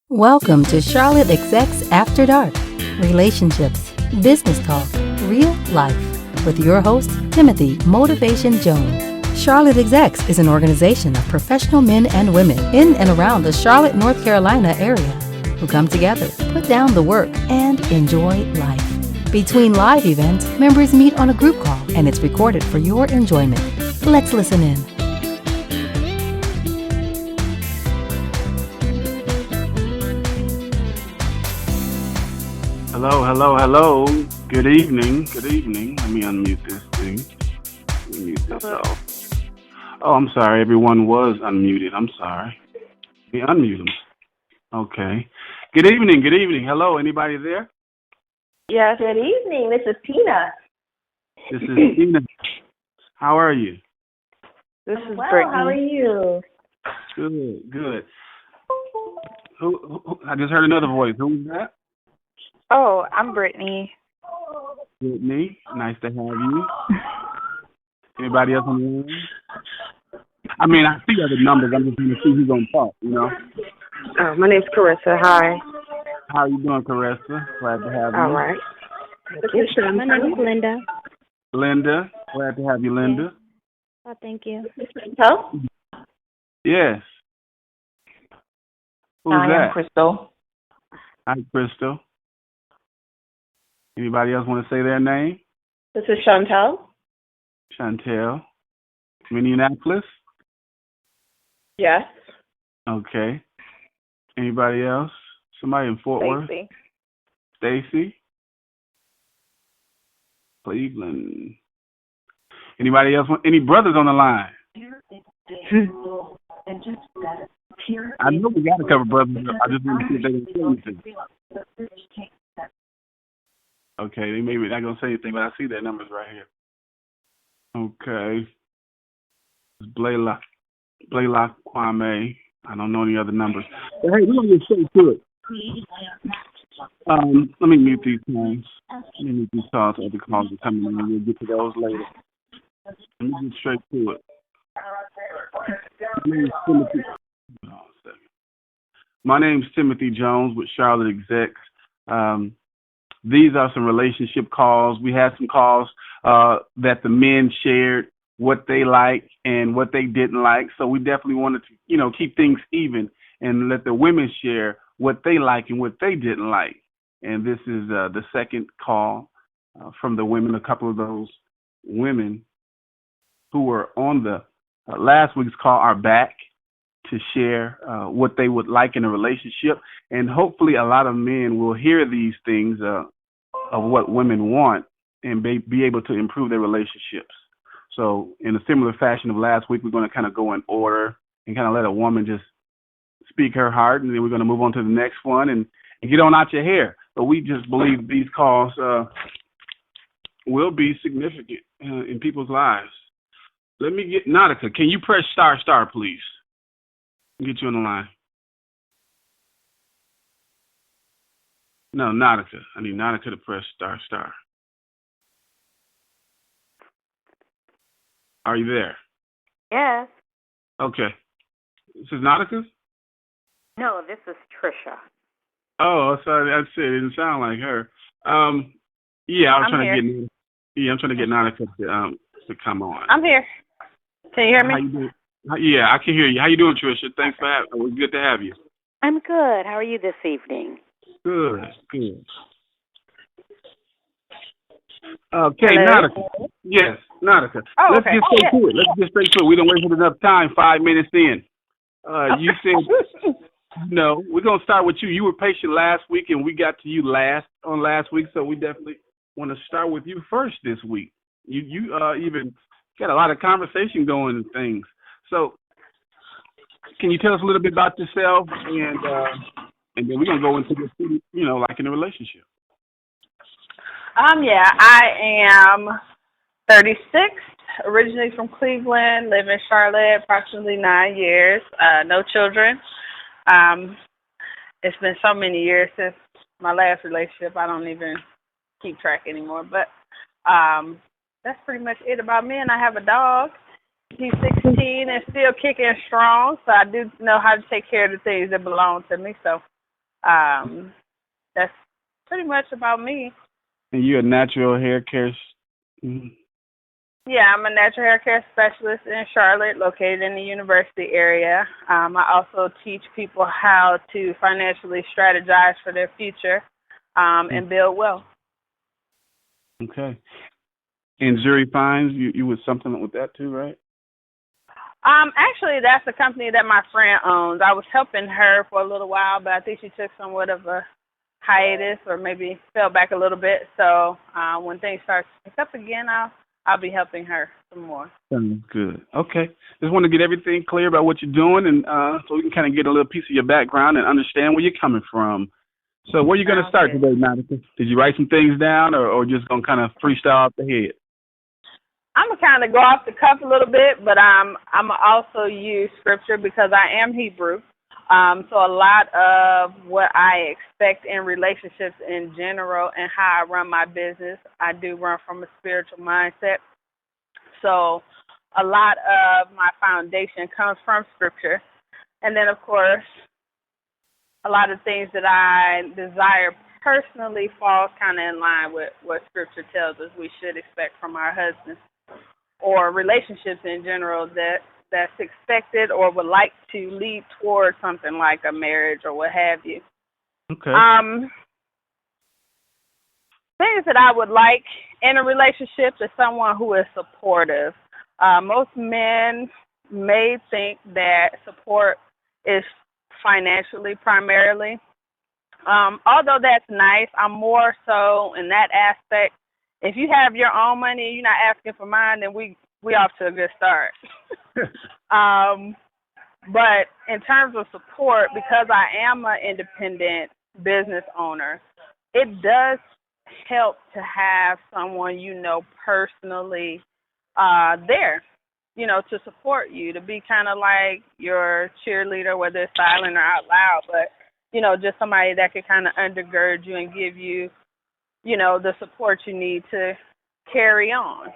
Welcome to Charlotte Execs After Dark Relationships, Business Talk, Real Life with your host, Timothy Motivation Jones. Charlotte Execs is an organization of professional men and women in and around the Charlotte, North Carolina area who come together, put down the work, and enjoy life. Between live events, members meet on a group call and it's recorded for your enjoyment. Let's listen in. Hello, hello, hello. Good evening. Good evening. Let me unmute this thing. Let me mute this off. Oh, I'm sorry. Everyone was unmuted. I'm sorry. Let me unmute them. Okay. Good evening. Good evening. Hello. Anybody there? Yes. Good evening. This is Tina. This is Tina. How are you? This is Brittany. How are you? Good. Good. Who? I just heard another voice. Who was that? Oh, I'm Brittany. Brittany. Nice to have you. Anybody else on the line? I mean, I see other numbers. I'm just trying to see who's going to talk, you know? My name's Carissa. Hi. How are you doing, Caressa? Glad to have you. All right. Thank you. My name is Linda. Linda. Glad to have you, Linda. Oh, thank you. Hello? Yes. Who's Hi, that? I'm Crystal. Hi, Crystal. Anybody else want to say their name? This is Chantel. Chantel. Minneapolis? Yes. Okay. Anybody else? Somebody in Fort Worth? Stacy. Stacy? Cleveland. Anybody else want any brothers on the line? I know we got a couple brothers. I just want to see if they can say anything. Okay, they maybe not gonna say anything, but I see their numbers right here. Okay. It's Blaylock Kwame. I don't know any other numbers. But hey, we're gonna get straight to it. Let me mute these phones. Let me mute these calls. Other calls are coming in, and we'll get to those later. Let me get straight to it. My name's Timothy Jones with Charlotte Execs. These are some relationship calls. We had some calls that the men shared what they liked and what they didn't like. So we definitely wanted to, keep things even and let the women share what they like and what they didn't like. And this is the second call from the women. A couple of those women who were on the last week's call are back to share what they would like in a relationship. And hopefully a lot of men will hear these things of what women want and be able to improve their relationships. So in a similar fashion of last week, we're going to kind of go in order and kind of let a woman just speak her heart, and then we're going to move on to the next one and get on out your hair. But we just believe these calls will be significant in people's lives. Let me get Nautica. Can you press star, please? Get you on the line. No, Nautica. I need Nautica to press star. Are you there? Yes. Okay. This is Nautica? No, this is Trisha. Oh, sorry. I said it didn't sound like her. Yeah, I'm trying to get Nautica to come on. I'm here. Can you hear me? How you doing? Yeah, I can hear you. How you doing, Trisha? Thanks for having me. It's good to have you. I'm good. How are you this evening? Good. Okay, Hello? Nautica. Yes, Nautica. Oh, Let's okay. get straight to it. We don't waste enough time. 5 minutes in. You said, we're gonna start with you. You were patient last week, and we got to you last week, so we definitely want to start with you first this week. You even got a lot of conversation going and things. So, can you tell us a little bit about yourself, and then we're gonna go into this, like in a relationship. I am 36, originally from Cleveland, live in Charlotte approximately 9 years, no children. It's been so many years since my last relationship, I don't even keep track anymore. But that's pretty much it about me. And I have a dog. He's 16 and still kicking strong, so I do know how to take care of the things that belong to me. So That's pretty much about me. And you're a natural hair care. Mhm. Yeah, I'm a natural hair care specialist in Charlotte, located in the university area. I also teach people how to financially strategize for their future and build wealth. Okay. And Jury Fines, you was something with that too, right? Actually, that's a company that my friend owns. I was helping her for a little while, but I think she took somewhat of a hiatus or maybe fell back a little bit. So when things start to pick up again, I'll be helping her some more. Sounds good. Okay. Just want to get everything clear about what you're doing, and so we can kind of get a little piece of your background and understand where you're coming from. So where are you going to start today, Monica? Did you write some things down or just going to kind of freestyle off the head? I'm going to kind of go off the cuff a little bit, but I'm also use scripture because I am Hebrew. So a lot of what I expect in relationships in general and how I run my business, I do run from a spiritual mindset. So a lot of my foundation comes from scripture. And then, of course, a lot of things that I desire personally falls kind of in line with what scripture tells us we should expect from our husbands or relationships in general that's expected or would like to lead towards something like a marriage or what have you. Okay. Things that I would like in a relationship is someone who is supportive. Most men may think that support is financially primarily. Although that's nice, I'm more so in that aspect. If you have your own money and you're not asking for mine, then we off to a good start. But in terms of support, because I am an independent business owner, it does help to have someone you know personally there, to support you, to be kind of like your cheerleader, whether it's silent or out loud, but, just somebody that can kind of undergird you and give you, the support you need to carry on.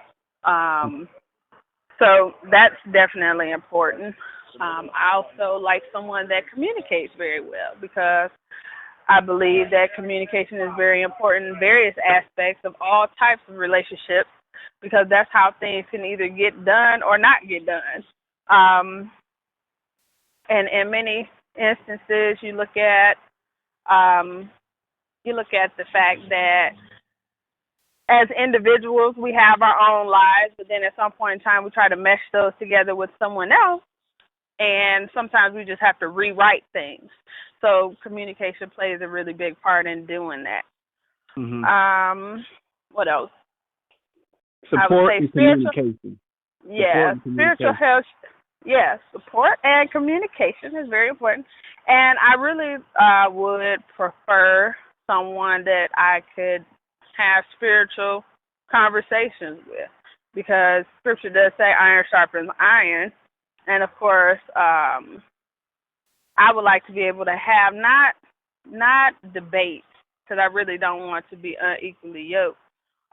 So that's definitely important. I also like someone that communicates very well because I believe that communication is very important in various aspects of all types of relationships because that's how things can either get done or not get done. And in many instances, you look at the fact that as individuals, we have our own lives, but then at some point in time, we try to mesh those together with someone else, and sometimes we just have to rewrite things. So communication plays a really big part in doing that. Mm-hmm. What else? Support and communication. Yeah, spiritual health. Yeah, support and communication is very important. And I really would prefer someone that I could have spiritual conversations with because scripture does say iron sharpens iron. And, of course, I would like to be able to have not debates because I really don't want to be unequally yoked,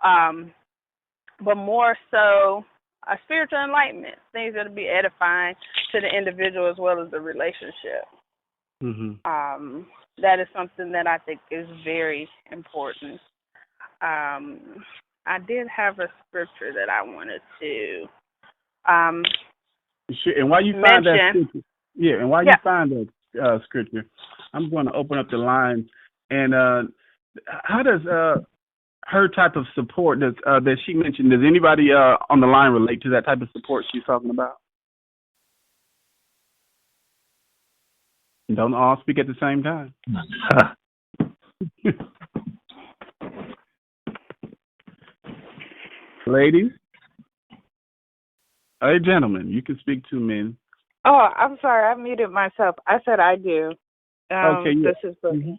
but more so a spiritual enlightenment, things that will be edifying to the individual as well as the relationship. Mm-hmm. That is something that I think is very important. I did have a scripture that I wanted to and while you find that scripture, and while you find that scripture, I'm going to open up the line. And how does her type of support that she mentioned, does anybody on the line relate to that type of support she's talking about? Don't all speak at the same time. Ladies? Hey, gentlemen, you can speak to men. Oh, I'm sorry. I muted myself. I said I do. Okay. Yeah. This is Boogie.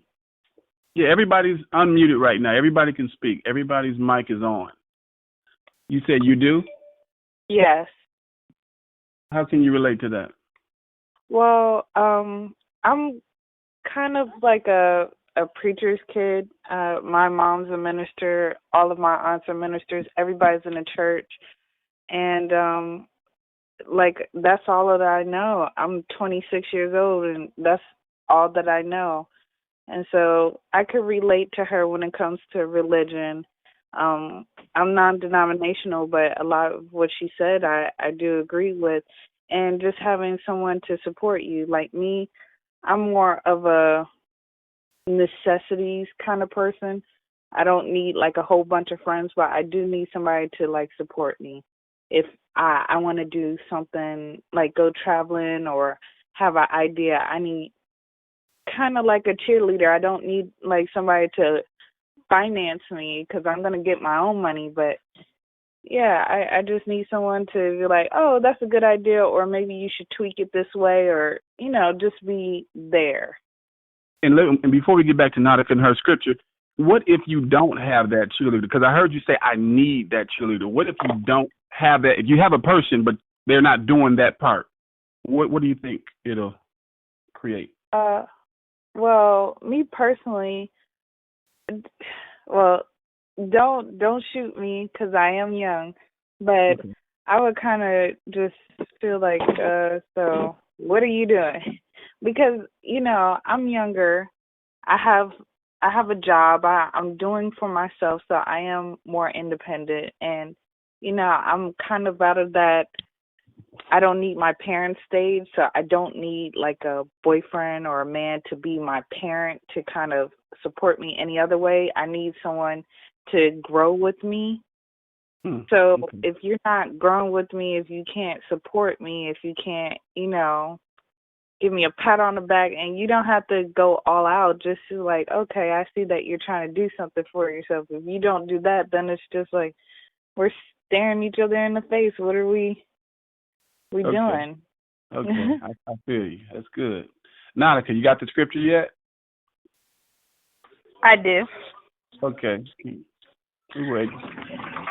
Yeah, everybody's unmuted right now. Everybody can speak. Everybody's mic is on. You said you do? Yes. How can you relate to that? Well, I'm kind of like a preacher's kid. My mom's a minister. All of my aunts are ministers. Everybody's in the church. And, that's all that I know. I'm 26 years old, and that's all that I know. And so I could relate to her when it comes to religion. I'm non-denominational, but a lot of what she said I do agree with. And just having someone to support you. Like me, I'm more of a necessities kind of person. I don't need like a whole bunch of friends, but I do need somebody to like support me. If I want to do something like go traveling or have an idea, I need kind of like a cheerleader. I don't need like somebody to finance me because I'm going to get my own money. But yeah, I just need someone to be like, oh, that's a good idea, or maybe you should tweak it this way, or, you know, just be there. And before we get back to Nautica and her scripture, what if you don't have that cheerleader? Because I heard you say, I need that cheerleader. What if you don't have that? If you have a person, but they're not doing that part, what do you think it'll create? Well, me personally, well, don't shoot me because I am young, but okay. I would kind of just feel like, so what are you doing? Because, you know, I'm younger. I have a job. I'm doing for myself, so I am more independent. And, you know, I'm kind of out of that I don't need my parents' stage, so I don't need like a boyfriend or a man to be my parent to kind of support me any other way. I need someone to grow with me. So if you're not growing with me, if you can't support me, if you can't, you know, give me a pat on the back, and you don't have to go all out, just to like, okay, I see that you're trying to do something for yourself. If you don't do that, then it's just like we're staring each other in the face. What are we doing? Okay, I feel you. That's good. Nautica, you got the scripture yet? I do. Okay. We're ready.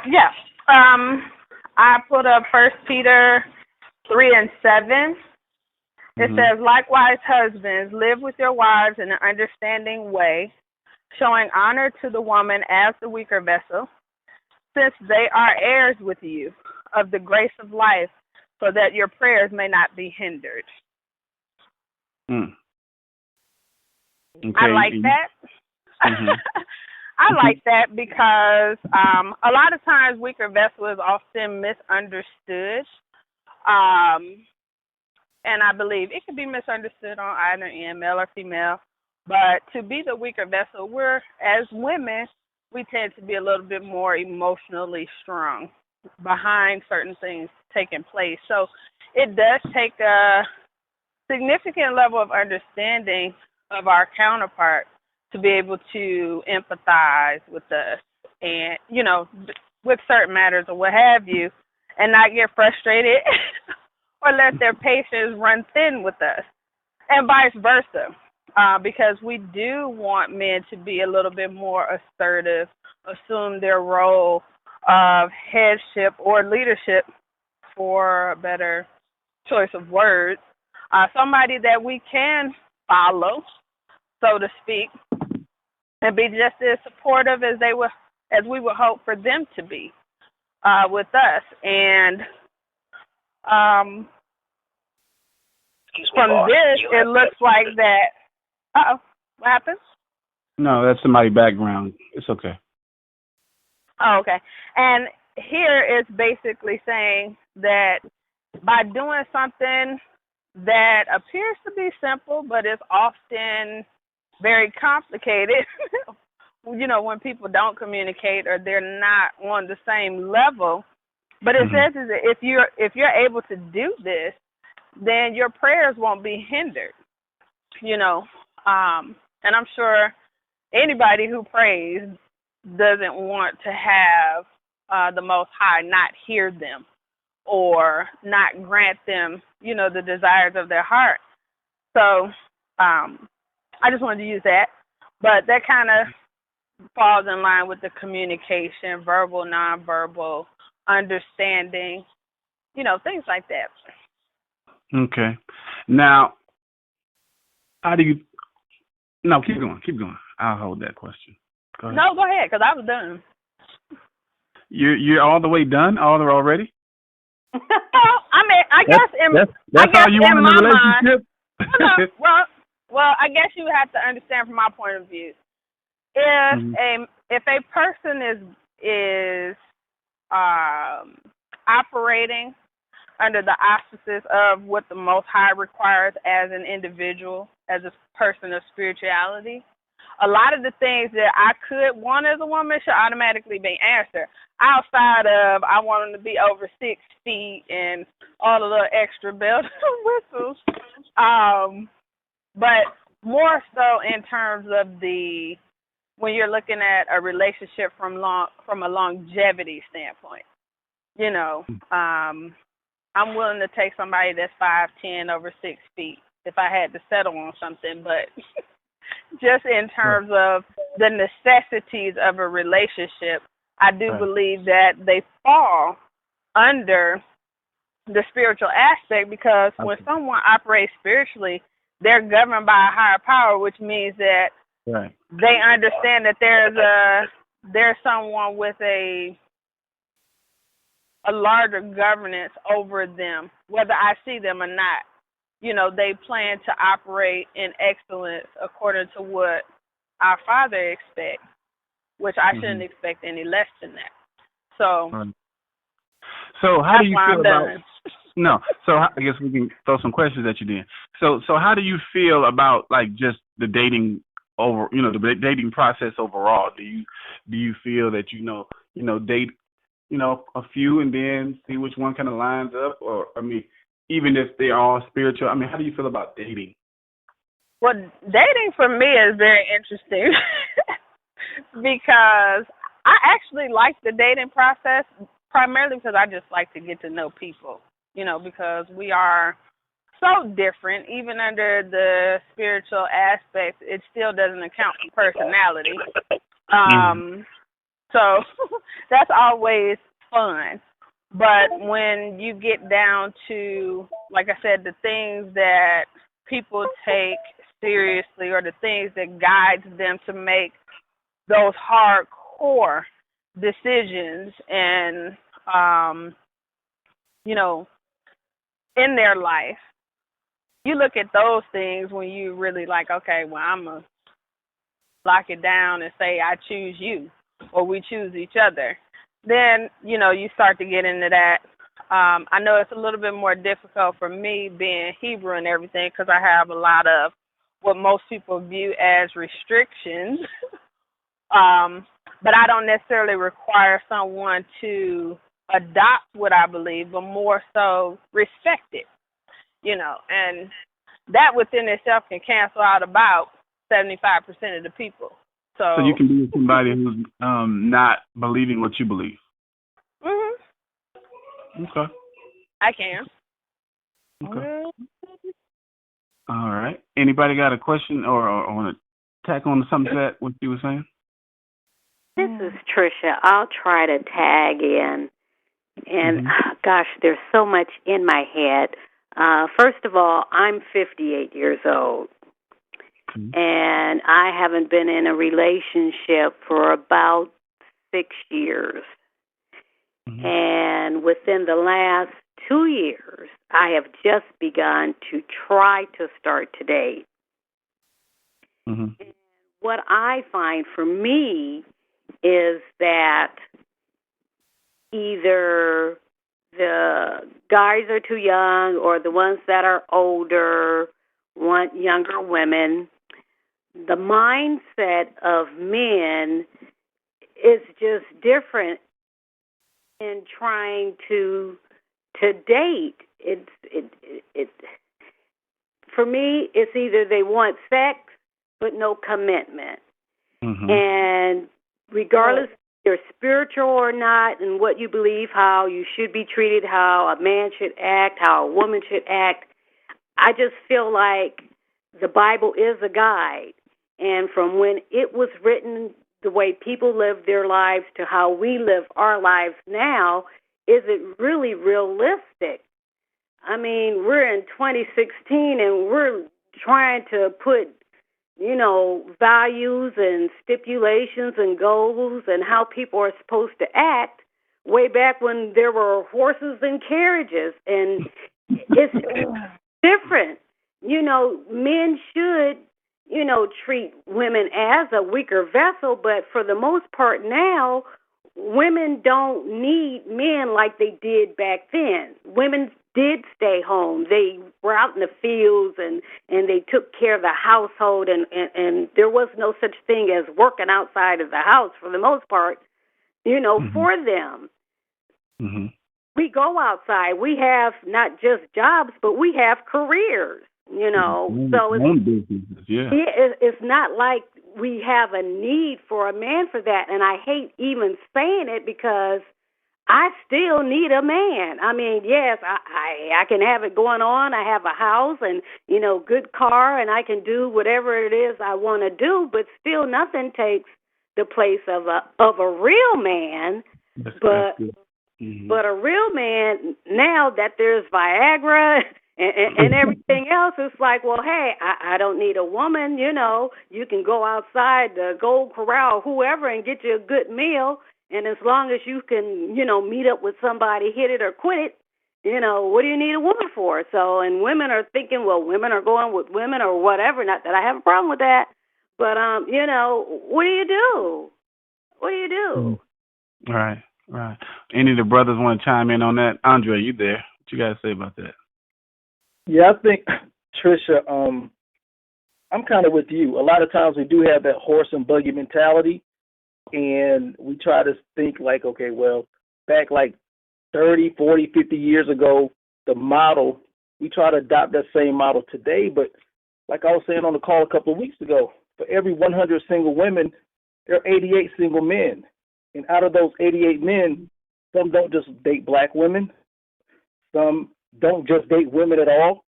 Yeah. I put up 1 Peter 3:7. It says, likewise, husbands, live with your wives in an understanding way, showing honor to the woman as the weaker vessel, since they are heirs with you of the grace of life, so that your prayers may not be hindered. Okay. I like that. I like that because a lot of times weaker vessel is often misunderstood. And I believe it can be misunderstood on either end, male or female. But to be the weaker vessel, as women, we tend to be a little bit more emotionally strong behind certain things taking place. So it does take a significant level of understanding of our counterpart to be able to empathize with us and, you know, with certain matters or what have you, and not get frustrated or let their patience run thin with us, and vice versa, because we do want men to be a little bit more assertive, assume their role of headship or leadership, for a better choice of words, somebody that we can follow, so to speak, and be just as supportive as we would hope for them to be with us. And from this, it looks like that. What happened? No, that's somebody's background. It's okay. Oh, okay. And here it's basically saying that by doing something that appears to be simple, but is often very complicated, you know, when people don't communicate or they're not on the same level. But it says is that if you're able to do this, then your prayers won't be hindered, you know. And I'm sure anybody who prays doesn't want to have the Most High not hear them or not grant them, you know, the desires of their heart. So I just wanted to use that. But that kind of falls in line with the communication, verbal, nonverbal, understanding, you know, things like that. Okay. Now, how do you... No, keep going. I'll hold that question. Go ahead. No, go ahead, because I was done. You're all the way done? Already? I mean, I guess that's how you want in a relationship? Well, well, I guess you have to understand from my point of view. If a person is operating under the auspices of what the Most High requires as an individual, as a person of spirituality, a lot of the things that I could want as a woman should automatically be answered. Outside of, I want them to be over 6 feet and all the little extra bells and whistles. But more so in terms of when you're looking at a relationship from a longevity standpoint. You know, I'm willing to take somebody that's 5'10", over 6 feet if I had to settle on something, but just in terms of the necessities of a relationship, I do believe that they fall under the spiritual aspect, because when someone operates spiritually, they're governed by a higher power, which means that they understand that there's someone with a larger governance over them, whether I see them or not. You know, they plan to operate in excellence according to what our Father expects, which I shouldn't expect any less than that. So how do you feel about? No, so I guess we can throw some questions at you then. So how do you feel about like just the dating the dating process overall? Do you feel that date a few and then see which one kind of lines up, or I mean, even if they're all spiritual? I mean, how do you feel about dating? Well, dating for me is very interesting because I actually like the dating process primarily because I just like to get to know people, because we are so different. Even under the spiritual aspects, it still doesn't account for personality. So that's always fun. But when you get down to, like I said, the things that people take seriously, or the things that guides them to make those hardcore decisions and, in their life, you look at those things when you really like, okay, well, I'm going to lock it down and say I choose you, or we choose each other. Then, you start to get into that. I know it's a little bit more difficult for me being Hebrew and everything, because I have a lot of what most people view as restrictions. But I don't necessarily require someone to adopt what I believe, but more so respect it, and that within itself can cancel out about 75% of the people. So you can be with somebody who's not believing what you believe. Okay. I can. Okay. All right. Anybody got a question or want to tack on to something to that, what you were saying? This is Tricia. I'll try to tag in. And, gosh, there's so much in my head. First of all, I'm 58 years old. And I haven't been in a relationship for about 6 years. And within the last 2 years, I have just begun to try to start to date. And what I find for me is that either the guys are too young, or the ones that are older want younger women. The mindset of men is just different in trying to date. It for me, it's either they want sex but no commitment. And regardless if you're spiritual or not, and what you believe, how you should be treated, how a man should act, how a woman should act, I just feel like the Bible is a guide. And from when it was written, the way people live their lives to how we live our lives now, is it really realistic? I mean, we're in 2016 and we're trying to put, values and stipulations and goals and how people are supposed to act way back when there were horses and carriages. And it's different. Men should treat women as a weaker vessel, but for the most part now, women don't need men like they did back then. Women did stay home. They were out in the fields and they took care of the household, and there was no such thing as working outside of the house for the most part, for them. Mm-hmm. We go outside. We have not just jobs, but we have careers, So it's not like we have a need for a man for that. And I hate even saying it because I still need a man. I mean, yes, I can have it going on. I have a house and, good car, and I can do whatever it is I want to do, but still nothing takes the place of a real man. But a real man, now that there's Viagra and everything else, it's like, well, hey, I don't need a woman, You can go outside the Gold Corral or whoever and get you a good meal. And as long as you can, meet up with somebody, hit it or quit it, what do you need a woman for? So, and women are thinking, well, women are going with women or whatever. Not that I have a problem with that. But, what do you do? What do you do? Right. Any of the brothers want to chime in on that? Andre, you there? What you got to say about that? Yeah, I think, Trisha, I'm kind of with you. A lot of times we do have that horse and buggy mentality, and we try to think like, okay, well, back like 30, 40, 50 years ago, the model, we try to adopt that same model today. But like I was saying on the call a couple of weeks ago, for every 100 single women, there are 88 single men. And out of those 88 men, some don't just date black women. Some don't just date women at all.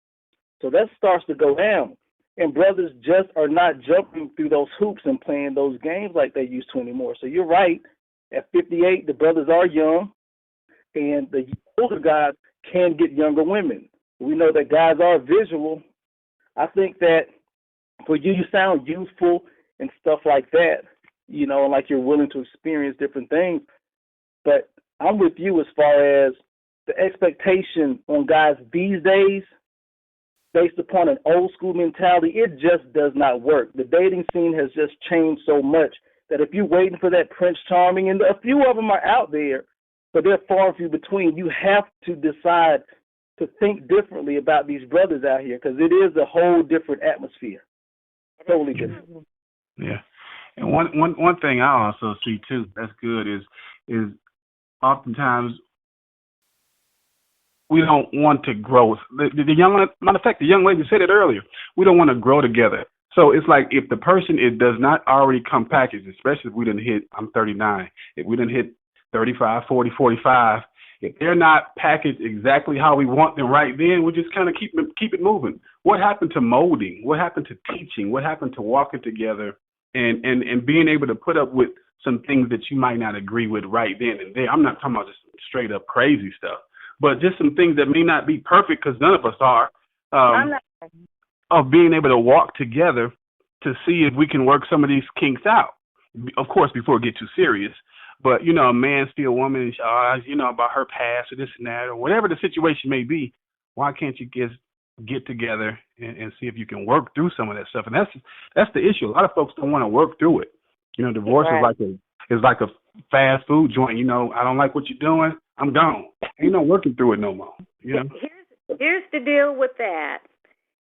So that starts to go down. And brothers just are not jumping through those hoops and playing those games like they used to anymore. So you're right. At 58, the brothers are young, and the older guys can get younger women. We know that guys are visual. I think that for you, you sound youthful and stuff like that, like you're willing to experience different things. But I'm with you as far as the expectation on guys these days, based upon an old school mentality, it just does not work. The dating scene has just changed so much that if you're waiting for that Prince Charming, and a few of them are out there, but they're far and few between, you have to decide to think differently about these brothers out here, because it is a whole different atmosphere. Totally different. Yeah. And one thing I also see too that's good is oftentimes we don't want to grow. The young, matter of fact, the young lady said it earlier. We don't want to grow together. So it's like if the person does not already come packaged, especially if we didn't hit, I'm 39, if we didn't hit 35, 40, 45, if they're not packaged exactly how we want them right then, we just kind of keep it moving. What happened to molding? What happened to teaching? What happened to walking together and being able to put up with some things that you might not agree with right then and there? I'm not talking about just straight up crazy stuff, but just some things that may not be perfect, because none of us are, of being able to walk together to see if we can work some of these kinks out. Of course, before it gets too serious. But, a man steal a woman, about her past or this and that, or whatever the situation may be, why can't you get together and see if you can work through some of that stuff? And that's the issue. A lot of folks don't want to work through it. Divorce is like a fast food joint. I don't like what you're doing, I'm gone. Ain't no working through it no more. Here's the deal with that.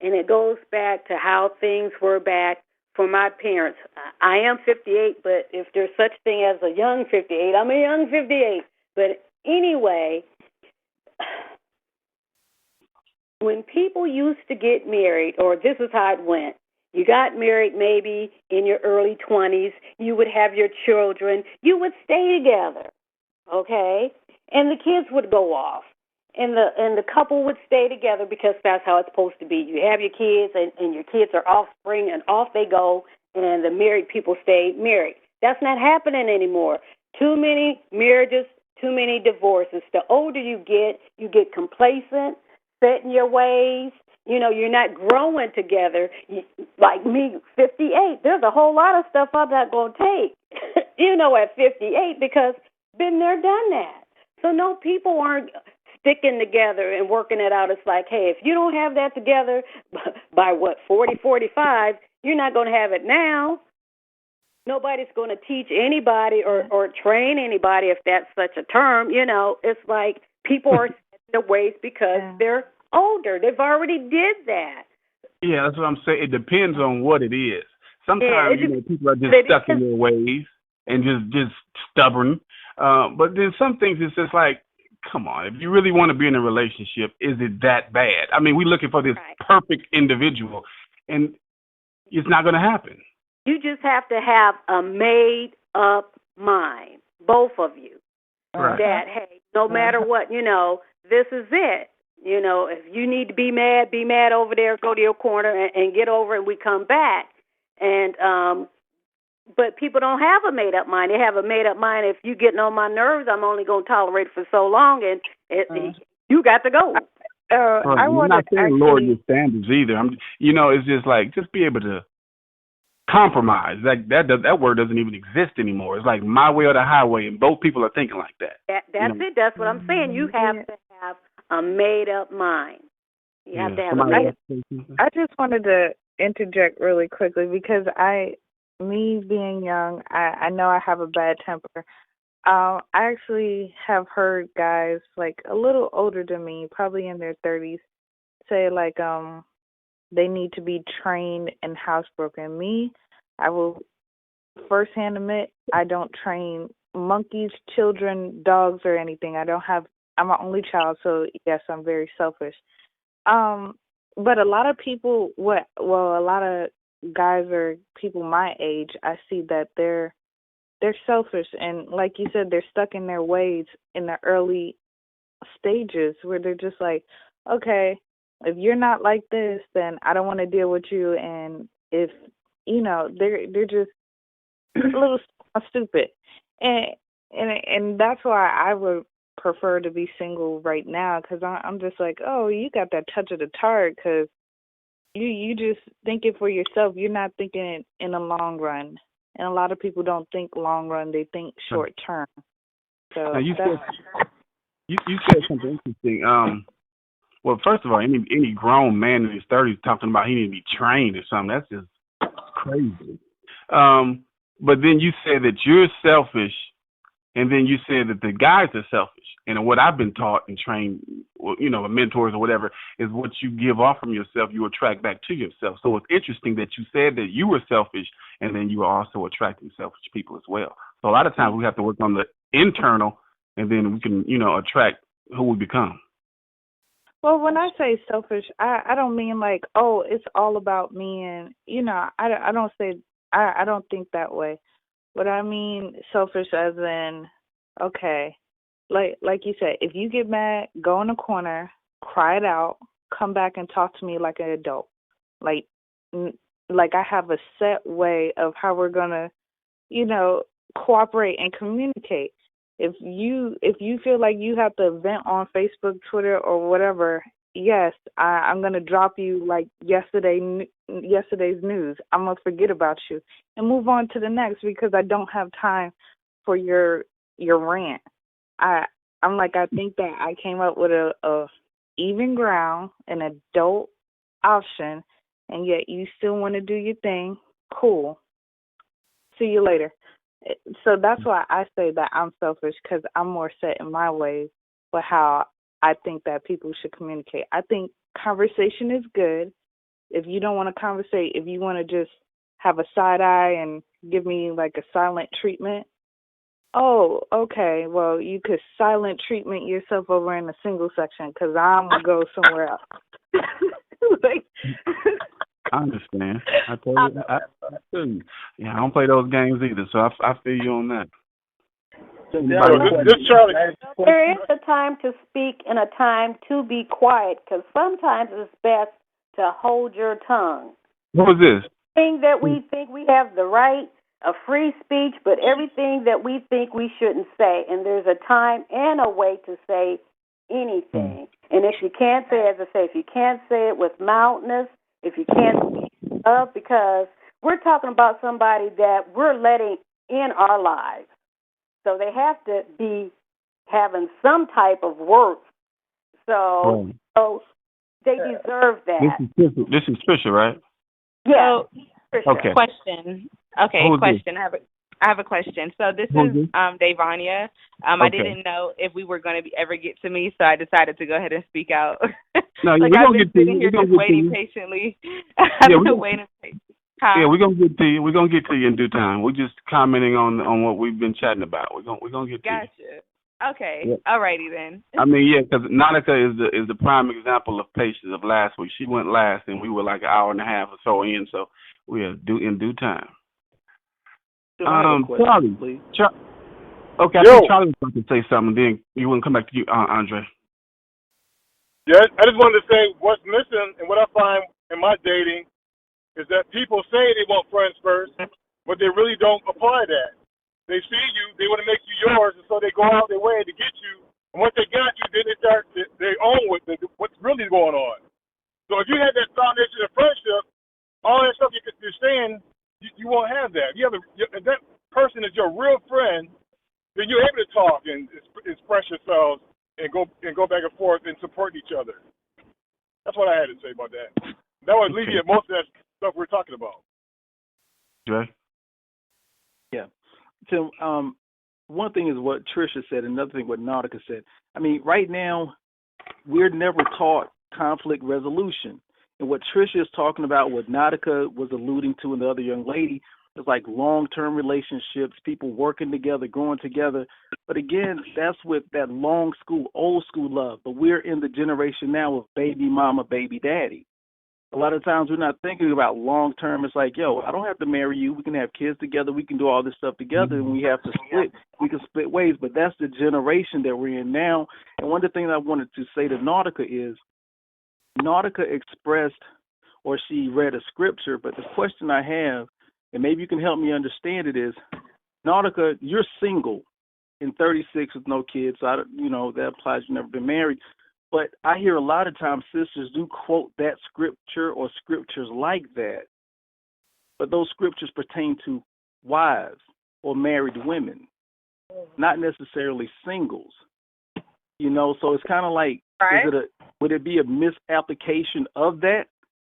And it goes back to how things were back for my parents. I am 58, but if there's such thing as a young 58, I'm a young 58. But anyway, when people used to get married, or this is how it went, you got married maybe in your early 20s, you would have your children, you would stay together, okay? And the kids would go off. And the couple would stay together because that's how it's supposed to be. You have your kids, and your kids are offspring, and off they go, and the married people stay married. That's not happening anymore. Too many marriages, too many divorces. The older you get complacent, set in your ways. You're not growing together. Like me, 58, there's a whole lot of stuff I'm not going to take, at 58, because been there, done that. So no, people aren't sticking together and working it out. It's like, hey, if you don't have that together by 40, 45, You're not going to have it now. Nobody's going to teach anybody or train anybody, if that's such a term. It's like people are set in their ways because they're older. They've already did that. Yeah, that's what I'm saying. It depends on what it is. Sometimes people are just stuck in their ways and just stubborn. But then some things it's just like, come on, if you really want to be in a relationship, is it that bad? I mean, we're looking for this perfect individual, and it's not going to happen. You just have to have a made-up mind, both of you, that, hey, no matter what, this is it. If you need to be mad over there, go to your corner and get over it, and we come back. And but people don't have a made-up mind. They have a made-up mind. If you're getting on my nerves, I'm only going to tolerate it for so long, and you got to go. I'm not saying lower your standards either. It's just like, just be able to compromise. Like that word doesn't even exist anymore. It's like my way or the highway, and both people are thinking like that. That's it. That's what I'm saying. You have to have a made-up mind. You have to have a made-up mind. I just wanted to interject really quickly because me being young, I know I have a bad temper. I actually have heard guys like a little older than me, probably in their 30s, say like they need to be trained in housebroken. Me, I will firsthand admit I don't train monkeys, children, dogs, or anything. I'm an only child, so yes, I'm very selfish. But a lot of people, a lot of guys or people my age, I see that they're selfish, and like you said, they're stuck in their ways in the early stages where they're just like, okay, if you're not like this, then I don't want to deal with you. And if they're just a little stupid, and that's why I would prefer to be single right now, because I'm just like, oh, you got that touch of the tart, because you just thinking for yourself. You're not thinking in the long run. And a lot of people don't think long run; they think short term. So now you said something interesting. Well, first of all, any grown man in his 30s talking about he need to be trained or something, that's just crazy. But then you said that you're selfish, and then you said that the guys are selfish. And what I've been taught and trained, mentors or whatever, is what you give off from yourself, you attract back to yourself. So it's interesting that you said that you were selfish, and then you were also attracting selfish people as well. So a lot of times we have to work on the internal, and then we can, attract who we become. Well, when I say selfish, I don't mean like, oh, it's all about me, and I don't think that way. But I mean selfish as in, okay, like you said, if you get mad, go in the corner, cry it out, come back and talk to me like an adult. Like I have a set way of how we're gonna, cooperate and communicate. If you feel like you have to vent on Facebook, Twitter, or whatever, yes, I'm gonna drop you like yesterday's news. I'm gonna forget about you and move on to the next because I don't have time for your rant. I think that I came up with a even ground, an adult option, and yet you still want to do your thing. Cool. See you later. So that's why I say that I'm selfish, because I'm more set in my ways for how I think that people should communicate. I think conversation is good. If you don't want to conversate, if you want to just have a side eye and give me like a silent treatment, oh, okay, well, you could silent treatment yourself over in the single section, because I'm going to go somewhere else. I understand. I couldn't. Yeah, I don't play those games either, so I feel you on that. This Charlie. There is a time to speak and a time to be quiet, because sometimes it's best to hold your tongue. What was this? Everything that we think we have the right of free speech, but everything that we think we shouldn't say, and there's a time and a way to say anything. And if you can't say it, as I say, if you can't say it with mildness, if you can't speak up, because we're talking about somebody that we're letting in our lives. So they have to be having some type of worth. So they deserve that. This is Trisha, right? Yeah. Okay. Question. Okay, Who's question. I have a question. So this Who's is this? Davania. I Okay. didn't know if we were going to ever get to me, so I decided to go ahead and speak out. No, like we're I've gonna been get to sitting you. here We're gonna just get to waiting you. patiently. Yeah, I've we're been gonna, waiting patiently. Huh? yeah, we're gonna get to you. We're gonna get to you in due time. We're just commenting on what we've been chatting about. We're gonna get to you. Gotcha. Okay. Yeah. Alrighty then. I mean, yeah, because Nautica is the prime example of patience of last week. She went last, and we were like an hour and a half or so in, so we are in due time. So I have a question, Charlie, please. okay, I Yo. think Charlie was about to say something. Then you wouldn't come back to you, Andre. Yeah, I just wanted to say what's missing and what I find in my dating is that people say they want friends first, but they really don't apply that. They see you, they want to make you yours, and so they go out their way to get you. And once they got you, then they start their own with what's really going on. So if you had that foundation of friendship, all that stuff you're saying, you won't have that. If that person is your real friend, then you're able to talk and express yourselves and go back and forth and support each other. That's what I had to say about that. That would alleviate most of that stuff we're talking about. Dre? Yeah. Tim, one thing is what Trisha said, another thing what Nautica said. I mean, right now, we're never taught conflict resolution. And what Trisha is talking about, what Nautica was alluding to and the other young lady, is like long-term relationships, people working together, growing together. But again, that's with that long school, old school love. But we're in the generation now of baby mama, baby daddy. A lot of times we're not thinking about long-term. It's like, yo, I don't have to marry you. We can have kids together. We can do all this stuff together. And we have to split. We can split ways. But that's the generation that we're in now. And one of the things I wanted to say to Nautica is, Nautica expressed, or she read a scripture, but the question I have, and maybe you can help me understand it, is, Nautica, you're single in 36 with no kids. So that applies. You've never been married. But I hear a lot of times sisters do quote that scripture or scriptures like that, but those scriptures pertain to wives or married women, not necessarily singles. So it's kind of like, Right. would it be a misapplication of that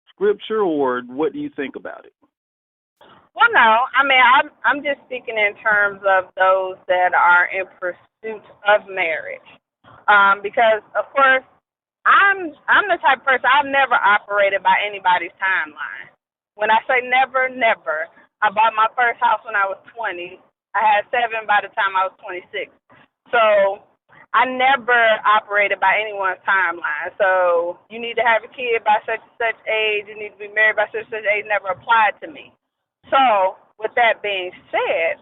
scripture, or what do you think about it? Well, no. I mean, I'm just speaking in terms of those that are in pursuit of marriage, because of course I'm the type of person, I've never operated by anybody's timeline. When I say never, never. I bought my first house when I was 20. I had 7 by the time I was 26. So I never operated by anyone's timeline. So you need to have a kid by such and such age, you need to be married by such and such age, never applied to me. So with that being said,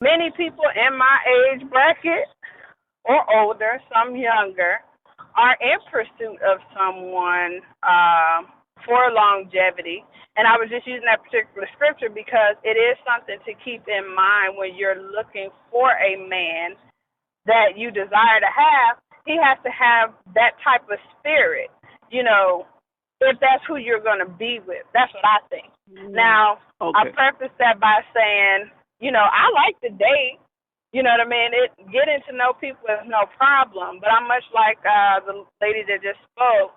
many people in my age bracket or older, some younger, are in pursuit of someone for longevity. And I was just using that particular scripture because it is something to keep in mind when you're looking for a man that you desire to have. He has to have that type of spirit, if that's who you're going to be with. That's what I think. Now, I preface that by saying, I like to date. You know what I mean? Getting to know people is no problem, but I'm much like the lady that just spoke,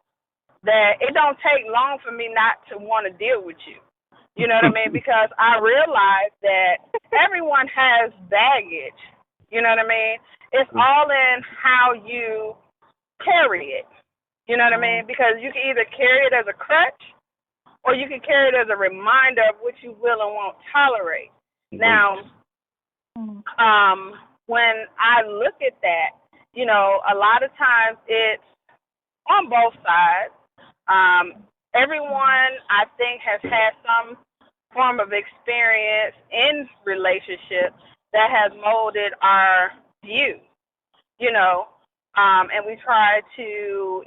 that it don't take long for me not to want to deal with you. You know what I mean? Because I realize that everyone has baggage. You know what I mean? It's all in how you carry it. You know what I mean? Because you can either carry it as a crutch or you can carry it as a reminder of what you will and won't tolerate. Now, when I look at that, a lot of times it's on both sides. Everyone, I think, has had some form of experience in relationships that has molded our view, and we try to,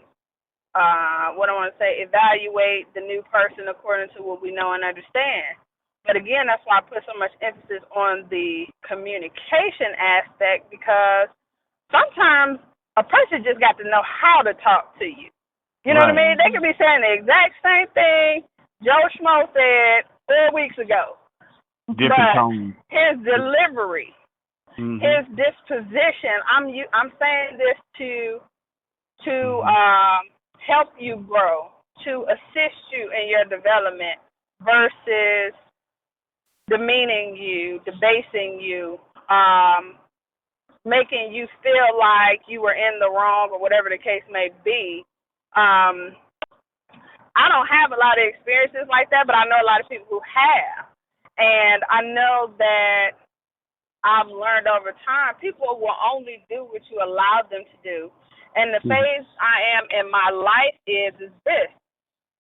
evaluate the new person according to what we know and understand. But again, that's why I put so much emphasis on the communication aspect, because sometimes a person just got to know how to talk to you. You know what I mean? They could be saying the exact same thing Joe Schmo said 4 weeks ago. Different tones. His delivery, his disposition, I'm saying this to help you grow, to assist you in your development. versus demeaning you, debasing you, making you feel like you were in the wrong or whatever the case may be. I don't have a lot of experiences like that, but I know a lot of people who have. And I know that I've learned over time, people will only do what you allow them to do. And the phase I am in my life is this.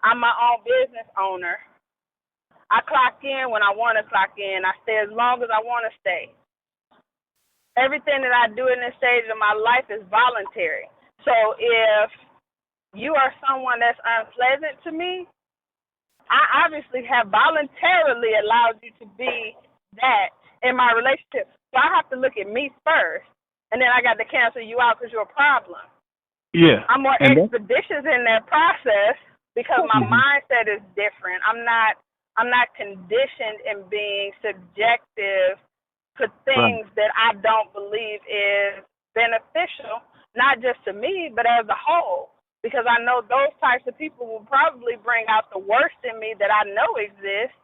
I'm my own business owner. I clock in when I want to clock in. I stay as long as I want to stay. Everything that I do in this stage of my life is voluntary. So if you are someone that's unpleasant to me, I obviously have voluntarily allowed you to be that in my relationship. So I have to look at me first, and then I got to cancel you out because you're a problem. Yeah. I'm more expeditious in that process because my mindset is different. I'm not conditioned in being subjective to things that I don't believe is beneficial, not just to me, but as a whole. Because I know those types of people will probably bring out the worst in me that I know exists,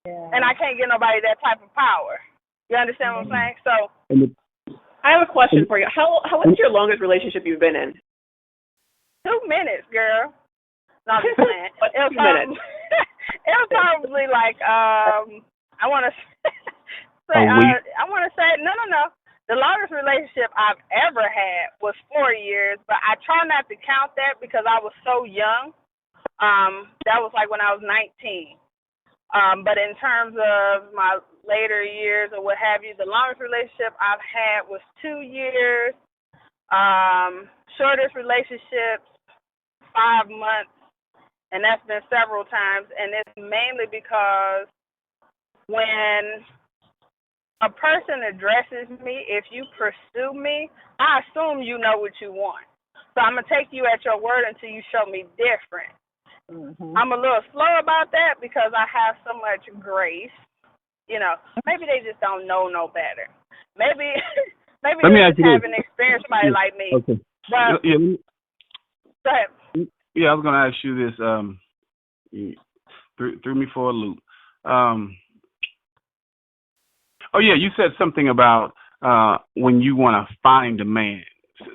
and I can't get nobody that type of power. You understand what I'm saying? So I have a question for you. What's your longest relationship you've been in? 2 minutes, girl. No, I'm just saying. What's 2 minutes? It was probably like I want to say no. The longest relationship I've ever had was 4 years, but I try not to count that because I was so young. That was like when I was 19. But in terms of my later years or what have you, the longest relationship I've had was 2 years. Shortest relationships, 5 months, and that's been several times. And it's mainly because when a person addresses me, if you pursue me, I assume you know what you want. So I'm going to take you at your word until you show me different. I'm a little slow about that because I have so much grace. You know, maybe they just don't know no better. Maybe they just haven't experienced somebody like me. Okay. But, go ahead. Yeah, I was going to ask you this. You threw me for a loop. Oh yeah, you said something about when you want to find a man.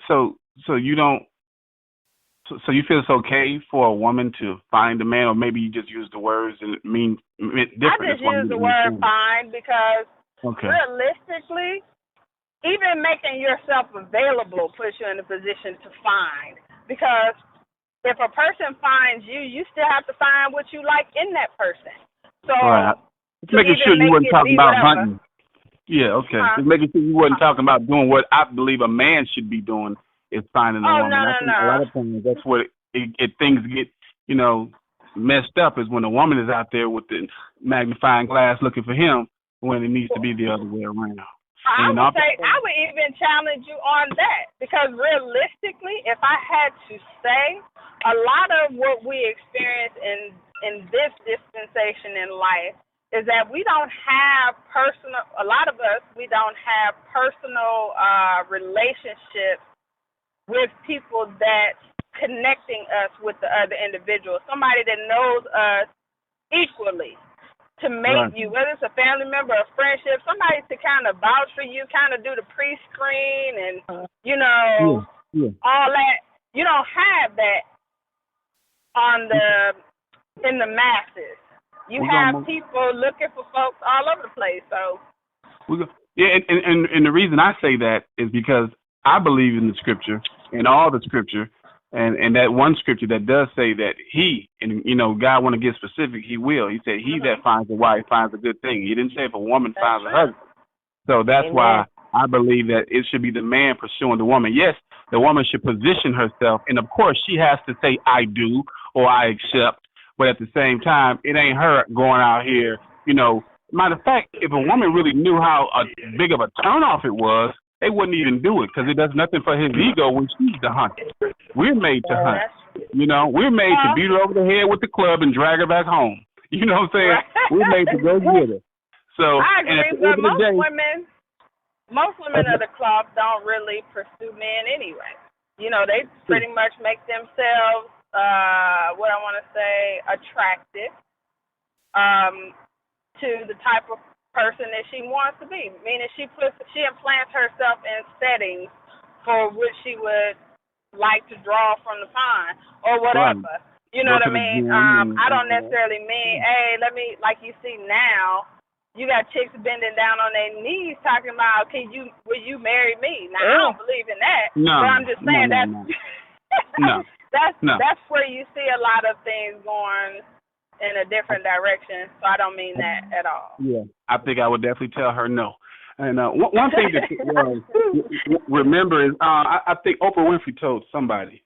So you don't. So you feel it's okay for a woman to find a man, or maybe you just use the words and it meant different. I just use the word find because realistically, even making yourself available puts you in a position to find. Because if a person finds you, you still have to find what you like in that person. So making sure you wasn't talking about hunting. Yeah, okay. Just making sure you wasn't talking about doing what I believe a man should be doing is finding a woman. No. A lot of times that's what things get, messed up is when a woman is out there with the magnifying glass looking for him when it needs to be the other way around. I would even challenge you on that because realistically, if I had to say, a lot of what we experience in this dispensation in life is that we don't have a lot of us, we don't have personal relationships with people that's connecting us with the other individual, somebody that knows us equally to make you, whether it's a family member, a friendship, somebody to kind of vouch for you, kind of do the pre-screen and, all that. You don't have that in the masses. You have people looking for folks all over the place. So, and the reason I say that is because I believe in the scripture and all the scripture, and that one scripture that does say that God want to get specific, He will. He said, "He that finds a wife finds a good thing." He didn't say if a woman finds a husband. So that's why I believe that it should be the man pursuing the woman. Yes, the woman should position herself, and of course she has to say "I do" or "I accept." But at the same time, it ain't her going out here, Matter of fact, if a woman really knew how big of a turnoff it was, they wouldn't even do it because it does nothing for his ego when she's the hunter. We're made to hunt. We're made to beat her over the head with the club and drag her back home. You know what I'm saying? We're made to go get her. So, I agree, but most women of the club don't really pursue men anyway. They pretty much make themselves attractive. to the type of person that she wants to be. Meaning she implants herself in settings for which she would like to draw from the pond or whatever. Right. You know Go what I to the mean? gym I don't necessarily mean, hey, let me, like you see now, you got chicks bending down on their knees talking about, will you marry me? Now, I don't believe in that. No. But I'm just saying No. that's where you see a lot of things going in a different direction. So I don't mean that at all. Yeah. I think I would definitely tell her no. And one thing to remember is I think Oprah Winfrey told somebody,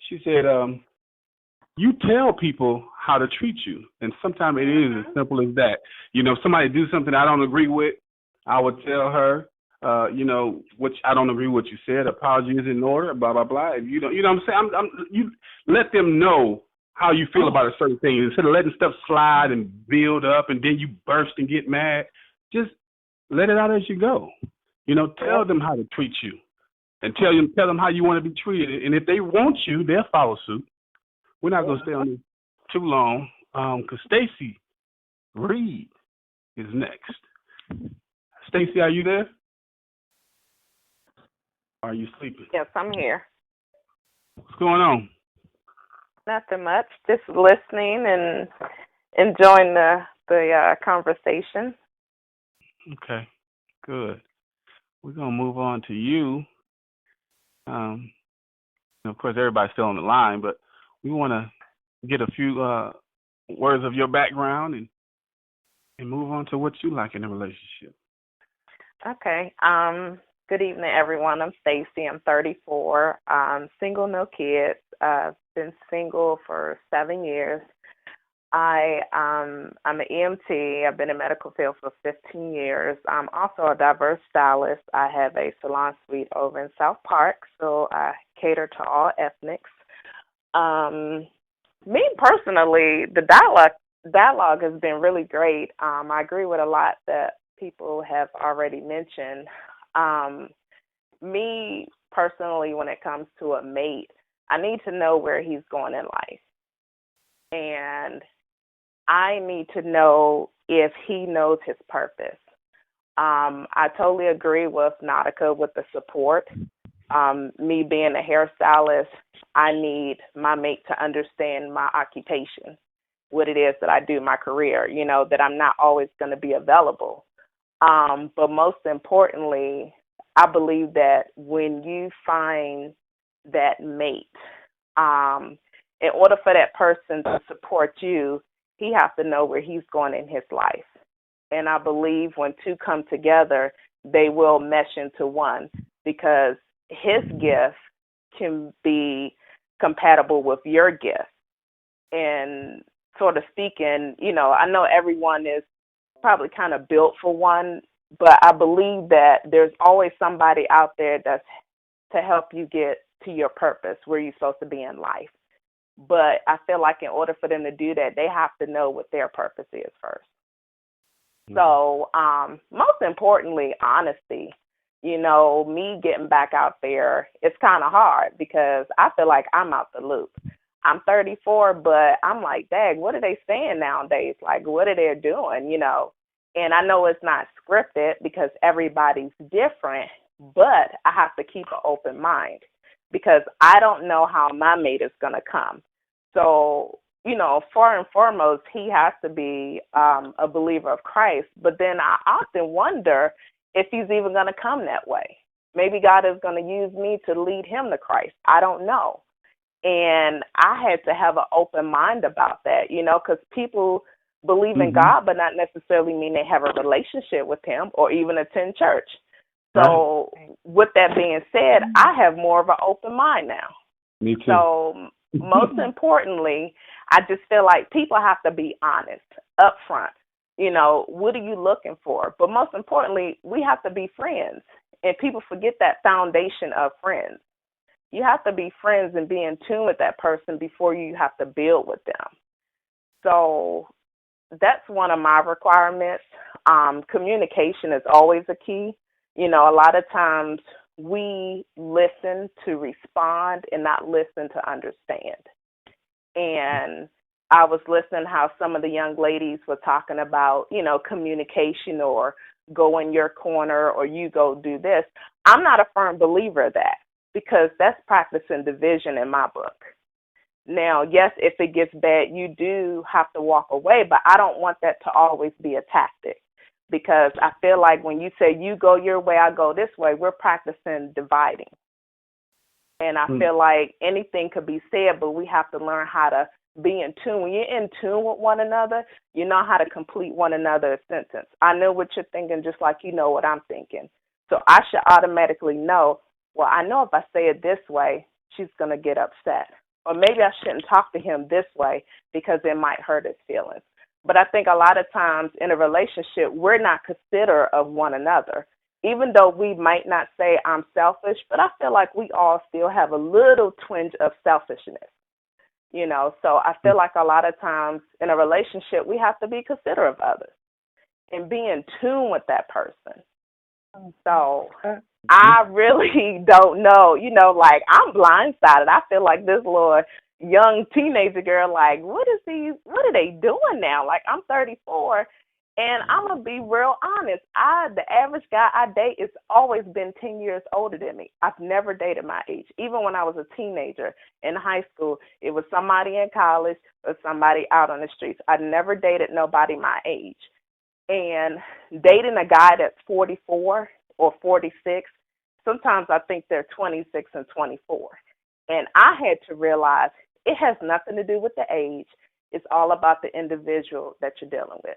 she said, you tell people how to treat you. And sometimes it is as simple as that. You know, if somebody do something I don't agree with, I would tell her, which I don't agree with what you said. Apology is in order, blah, blah, blah. If you don't, you know what I'm saying? You let them know how you feel about a certain thing. Instead of letting stuff slide and build up and then you burst and get mad, just let it out as you go. You know, tell them how to treat you and tell them how you want to be treated. And if they want you, they'll follow suit. We're not going to stay on this too long because Stacey Reed is next. Stacey, are you there? Are you sleeping? Yes, I'm here. What's going on? Nothing much. Just listening and enjoying the conversation. Okay, good. We're going to move on to you. Of course, everybody's still on the line, but we want to get a few words of your background and move on to what you like in a relationship. Okay. Good evening, everyone. I'm Stacey. I'm 34. I'm single, no kids. I've been single for 7 years. I'm an EMT. I've been in medical field for 15 years. I'm also a diverse stylist. I have a salon suite over in South Park, so I cater to all ethnics. Me personally, the dialogue has been really great. I agree with a lot that people have already mentioned. Me personally, when it comes to a mate, I need to know where he's going in life. And I need to know if he knows his purpose. I totally agree with Nautica with the support. Me being a hairstylist, I need my mate to understand my occupation, what it is that I do, my career, that I'm not always going to be available. But most importantly, I believe that when you find that mate, in order for that person to support you, he has to know where he's going in his life. And I believe when two come together, they will mesh into one because his gift can be compatible with your gift. And sort of speaking, I know everyone is probably kind of built for one, but I believe that there's always somebody out there that's to help you get to your purpose, where you're supposed to be in life. But I feel like in order for them to do that, they have to know what their purpose is first. Mm-hmm. So most importantly, honesty. Me getting back out there, it's kind of hard because I feel like I'm out the loop. I'm 34, but I'm like, dang, what are they saying nowadays? Like, what are they doing, And I know it's not scripted because everybody's different, but I have to keep an open mind because I don't know how my mate is going to come. So, first and foremost, he has to be a believer of Christ. But then I often wonder if he's even going to come that way. Maybe God is going to use me to lead him to Christ. I don't know. And I had to have an open mind about that, because people believe in God, but not necessarily mean they have a relationship with him or even attend church. So with that being said, I have more of an open mind now. Me too. So most importantly, I just feel like people have to be honest up front. What are you looking for? But most importantly, we have to be friends. And people forget that foundation of friends. You have to be friends and be in tune with that person before you have to build with them. So that's one of my requirements. Communication is always a key. A lot of times we listen to respond and not listen to understand. And I was listening how some of the young ladies were talking about, communication or go in your corner or you go do this. I'm not a firm believer of that because that's practicing division in my book. Now, yes, if it gets bad, you do have to walk away, but I don't want that to always be a tactic because I feel like when you say you go your way, I go this way, we're practicing dividing. And I feel like anything could be said, but we have to learn how to be in tune. When you're in tune with one another, you know how to complete one another's sentence. I know what you're thinking just like you know what I'm thinking. So I should automatically know, well, I know if I say it this way, she's going to get upset. Or maybe I shouldn't talk to him this way because it might hurt his feelings. But I think a lot of times in a relationship, we're not considerate of one another. Even though we might not say I'm selfish, but I feel like we all still have a little twinge of selfishness. So I feel like a lot of times in a relationship, we have to be considerate of others and be in tune with that person. So I really don't know, like I'm blindsided. I feel like this little young teenager girl, like, what are they doing now? Like I'm 34 and I'm going to be real honest. The average guy I date has always been 10 years older than me. I've never dated my age. Even when I was a teenager in high school, it was somebody in college or somebody out on the streets. I never dated nobody my age. And dating a guy that's 44 or 46, sometimes I think they're 26 and 24. And I had to realize it has nothing to do with the age. It's all about the individual that you're dealing with.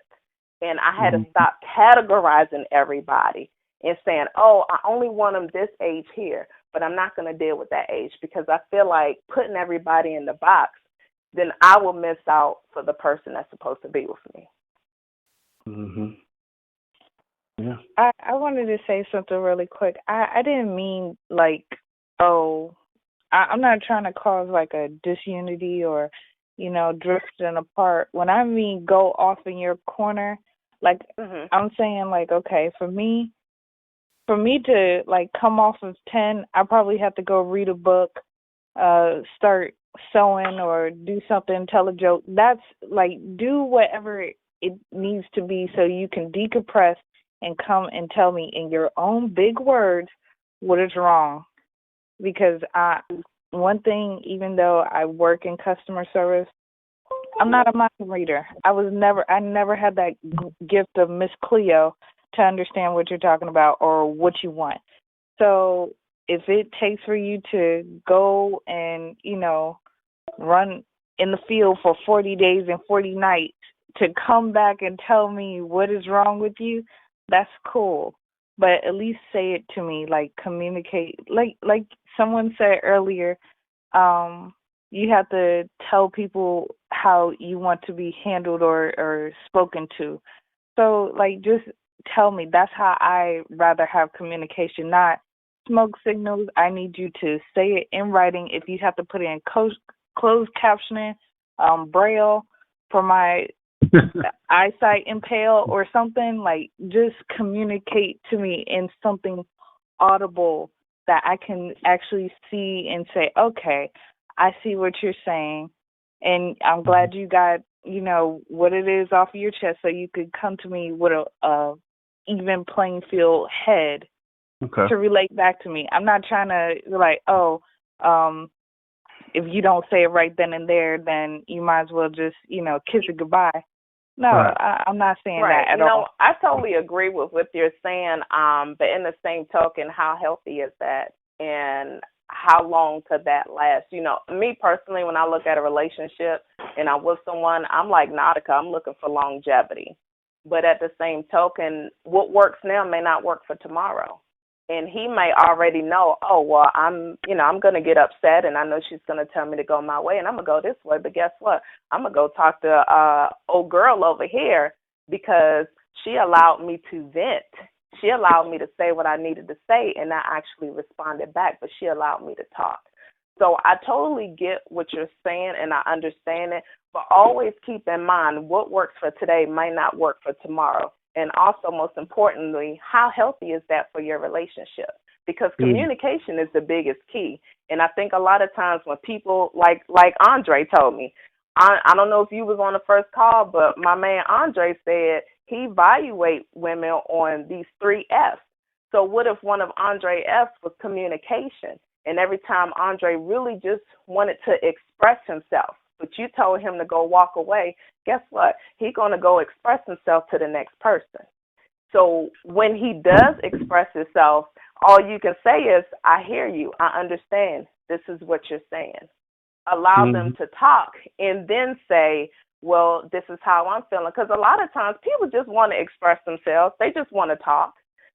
And I had to stop categorizing everybody and saying, oh, I only want them this age here, but I'm not going to deal with that age because I feel like putting everybody in the box, then I will miss out for the person that's supposed to be with me. Yeah. I wanted to say something really quick. I didn't mean like, I'm not trying to cause like a disunity or, drifting apart. When I mean go off in your corner, like I'm saying like, okay, for me to like come off of 10, I probably have to go read a book, start sewing or do something, tell a joke. That's like do whatever it needs to be so you can decompress and come and tell me in your own big words what is wrong. Because one thing, even though I work in customer service, I'm not a mind reader. I never had that gift of Miss Cleo to understand what you're talking about or what you want. So if it takes for you to go and, run in the field for 40 days and 40 nights to come back and tell me what is wrong with you, that's cool. But at least say it to me, like communicate. Like someone said earlier, you have to tell people how you want to be handled or spoken to. So, like, just tell me. That's how I rather have communication, not smoke signals. I need you to say it in writing. If you have to put it in closed captioning, Braille for my eyesight impaired or something, like, just communicate to me in something audible that I can actually see and say, okay, I see what you're saying, and I'm glad you got, what it is off of your chest so you could come to me with a even playing field head to relate back to me. I'm not trying to, like, if you don't say it right then and there, then you might as well just, kiss it goodbye. No, I'm not saying that at all. I totally agree with what you're saying, but in the same token, how healthy is that? And how long could that last? Me personally, when I look at a relationship and I'm with someone, I'm like Nautica, I'm looking for longevity. But at the same token, what works now may not work for tomorrow. And he may already know, I'm going to get upset and I know she's going to tell me to go my way and I'm going to go this way. But guess what? I'm going to go talk to old girl over here because she allowed me to vent. She allowed me to say what I needed to say and I actually responded back, but she allowed me to talk. So I totally get what you're saying and I understand it, but always keep in mind what works for today might not work for tomorrow. And also, most importantly, how healthy is that for your relationship? Because communication is the biggest key. And I think a lot of times when people, like Andre told me, I don't know if you was on the first call, but my man Andre said he evaluates women on these 3 F's. So what if one of Andre F's was communication? And every time Andre really just wanted to express himself, but you told him to go walk away, guess what? He's going to go express himself to the next person. So when he does express himself, all you can say is, I hear you. I understand. This is what you're saying. Allow them to talk and then say, well, this is how I'm feeling. Because a lot of times people just want to express themselves. They just want to talk,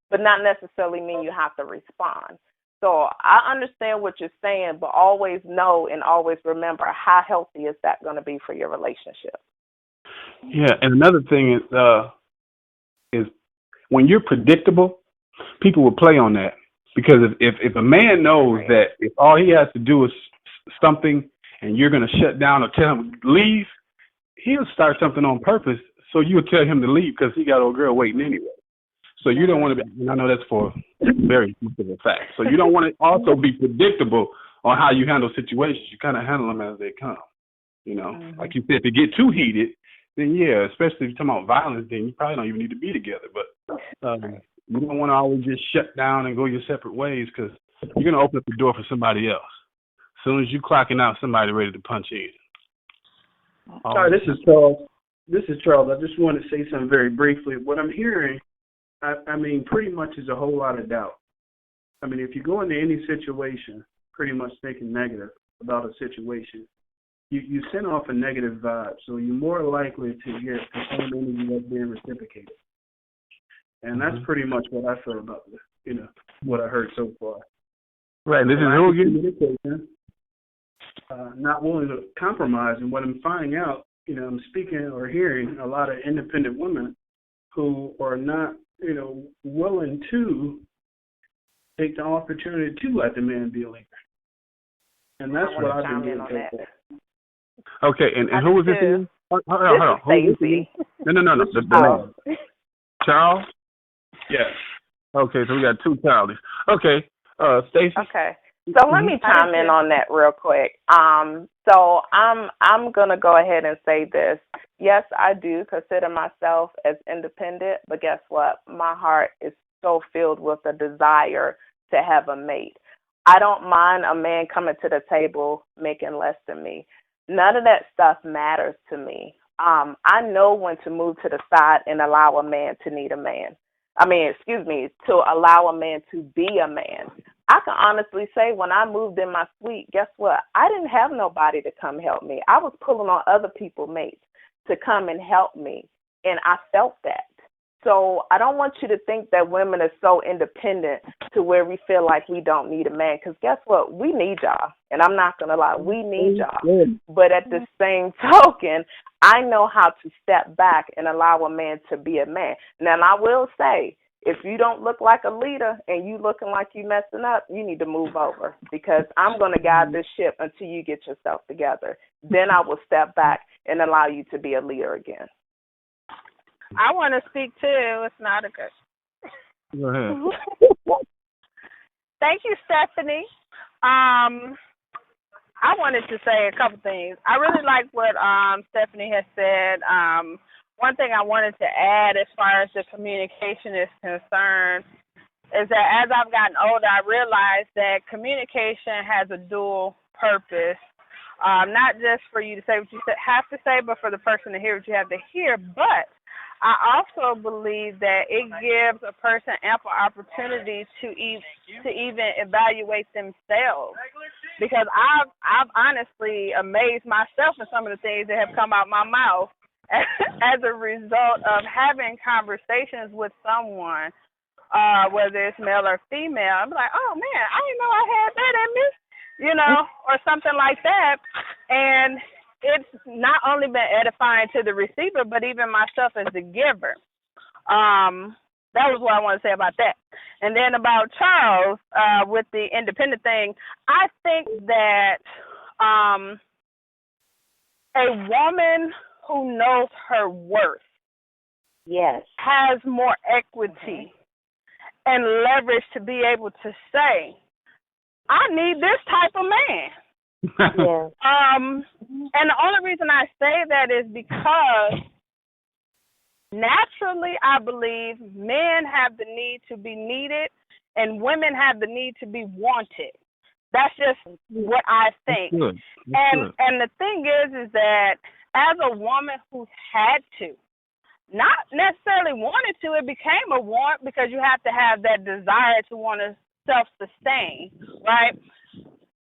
but not necessarily mean you have to respond. So I understand what you're saying, but always know and always remember, how healthy is that going to be for your relationship? Yeah, and another thing is when you're predictable, people will play on that. Because if a man knows that if all he has to do is something and you're going to shut down or tell him to leave, he'll start something on purpose so you'll tell him to leave because he got old girl waiting anyway. So you don't want to be, and I know that's for very specific fact. So you don't want to also be predictable on how you handle situations. You kind of handle them as they come. You know, like you said, if it get too heated, then yeah, especially if you're talking about violence, then you probably don't even need to be together. But you don't want to always just shut down and go your separate ways because you're going to open up the door for somebody else. As soon as you clocking out, somebody ready to punch in. Sorry, this is Charles. I just want to say something very briefly. What I'm hearing, I mean, pretty much is a whole lot of doubt. I mean, if you go into any situation pretty much thinking negative about a situation, you send off a negative vibe, so you're more likely to get the same energy that's being reciprocated. And that's pretty much what I feel about what I heard so far. Right, and this is who again? Not willing to compromise, and what I'm finding out, I'm speaking or hearing a lot of independent women who are not, willing to take the opportunity to let the man be a leader. And that's what I've been doing so far. Okay, and who was this again? Hold on. Stacey. No. The man. Charles? Yes. Okay, so we got 2 Charlies. Okay, Stacey? Okay. So let me chime in on that real quick. So I'm gonna go ahead and say this. Yes, I do consider myself as independent, but guess what? My heart is so filled with a desire to have a mate. I don't mind a man coming to the table making less than me. None of that stuff matters to me. I know when to move to the side and allow a man to need a man. To allow a man to be a man. I can honestly say when I moved in my suite, guess what? I didn't have nobody to come help me. I was pulling on other people's mates to come and help me, and I felt that. So I don't want you to think that women are so independent to where we feel like we don't need a man, because guess what? We need y'all, and I'm not going to lie. We need y'all. But at the same token, I know how to step back and allow a man to be a man. Now, I will say, if you don't look like a leader and you looking like you messing up, you need to move over, because I'm going to guide this ship until you get yourself together. Then I will step back and allow you to be a leader again. I want to speak too. It's not a good. Go ahead. Thank you, Stephanie. I wanted to say a couple things. I really like what Stephanie has said. One thing I wanted to add as far as the communication is concerned is that as I've gotten older, I realized that communication has a dual purpose. Not just for you to say what you have to say, but for the person to hear what you have to hear. But I also believe that it gives a person ample opportunity to even evaluate themselves, because I've honestly amazed myself in some of the things that have come out my mouth as a result of having conversations with someone, whether it's male or female. I'm like, oh man, I didn't know I had that in me, or something like that. And it's not only been edifying to the receiver, but even myself as the giver. That was what I want to say about that. And then about Charles, with the independent thing, I think that a woman who knows her worth, has more equity and leverage to be able to say, I need this type of man. Yeah. And the only reason I say that is because naturally, I believe men have the need to be needed and women have the need to be wanted. That's just what I think. And the thing is that as a woman who's had to, not necessarily wanted to, it became a want because you have to have that desire to want to self-sustain, right?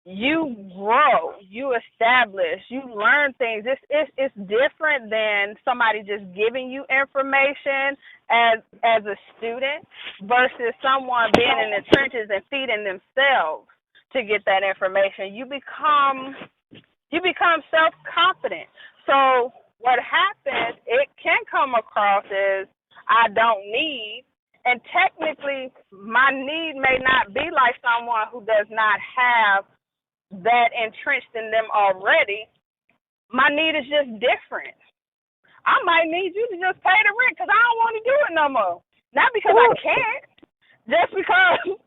You grow, you establish, you learn things. It's different than somebody just giving you information as a student versus someone being in the trenches and feeding themselves to get that information. You become self-confident. So what happens, it can come across as I don't need, and technically my need may not be like someone who does not have that entrenched in them already. My need is just different. I might need you to just pay the rent because I don't want to do it no more. Not because I can't, just because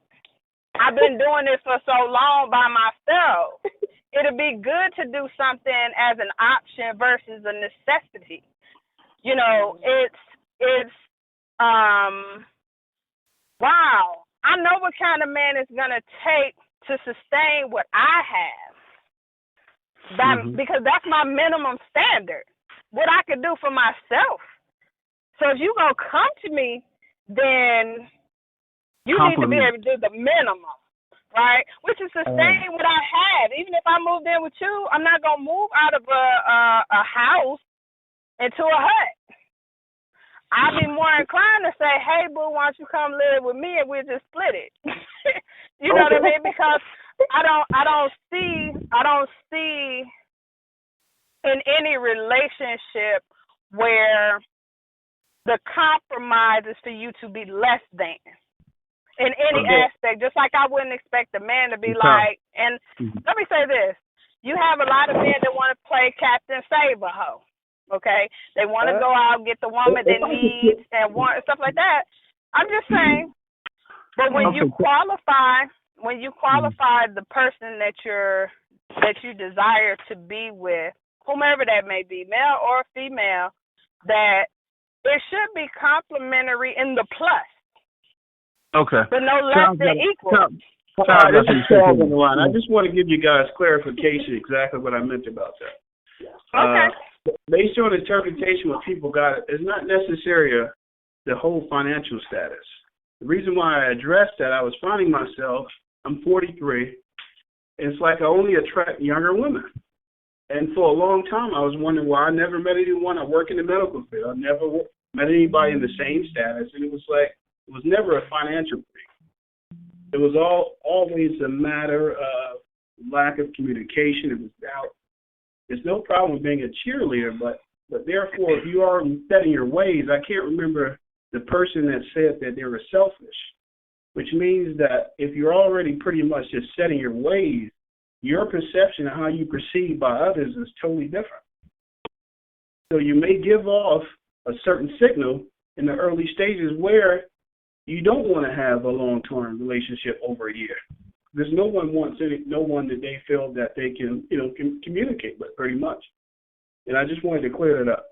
I've been doing this for so long by myself. It'll be good to do something as an option versus a necessity. You know, it's wow. I know what kind of man it's gonna take to sustain what I have. Because that's my minimum standard. What I can do for myself. So if you gonna come to me, then you need to be able to do the minimum, right? Which is sustain what I have. Even if I moved in with you, I'm not gonna move out of a house into a hut. I'd be more inclined to say, "Hey, boo, why don't you come live with me and we'll just split it?" You know what I mean? Because I don't see in any relationship where the compromise is for you to be less than in any aspect. Just like I wouldn't expect a man to be like, and let me say this: you have a lot of men that want to play Captain Save-A-Ho. Okay, they want to go out and get the woman they need and want stuff like that. I'm just saying, but when you qualify the person that you desire to be with, whomever that may be, male or female, that it should be complimentary in the plus. Okay. But no less than equal. This is Charles on the line. I just want to give you guys clarification exactly what I meant about that. Okay. Based on interpretation what people got, it's not necessarily the whole financial status. The reason why I addressed that, I was finding myself, I'm 43, and it's like I only attract younger women. And for a long time, I was wondering why I never met anyone. I work in the medical field. I never met anybody in the same status, and it was never a financial thing. It was always a matter of lack of communication. It was doubt. There's no problem with being a cheerleader, but therefore, if you are set in your ways, I can't remember the person that said that they were selfish, which means that if you're already pretty much just set in your ways, your perception of how you perceive by others is totally different. So you may give off a certain signal in the early stages where you don't want to have a long-term relationship over a year. There's no one that they feel that they can communicate with pretty much. And I just wanted to clear that up.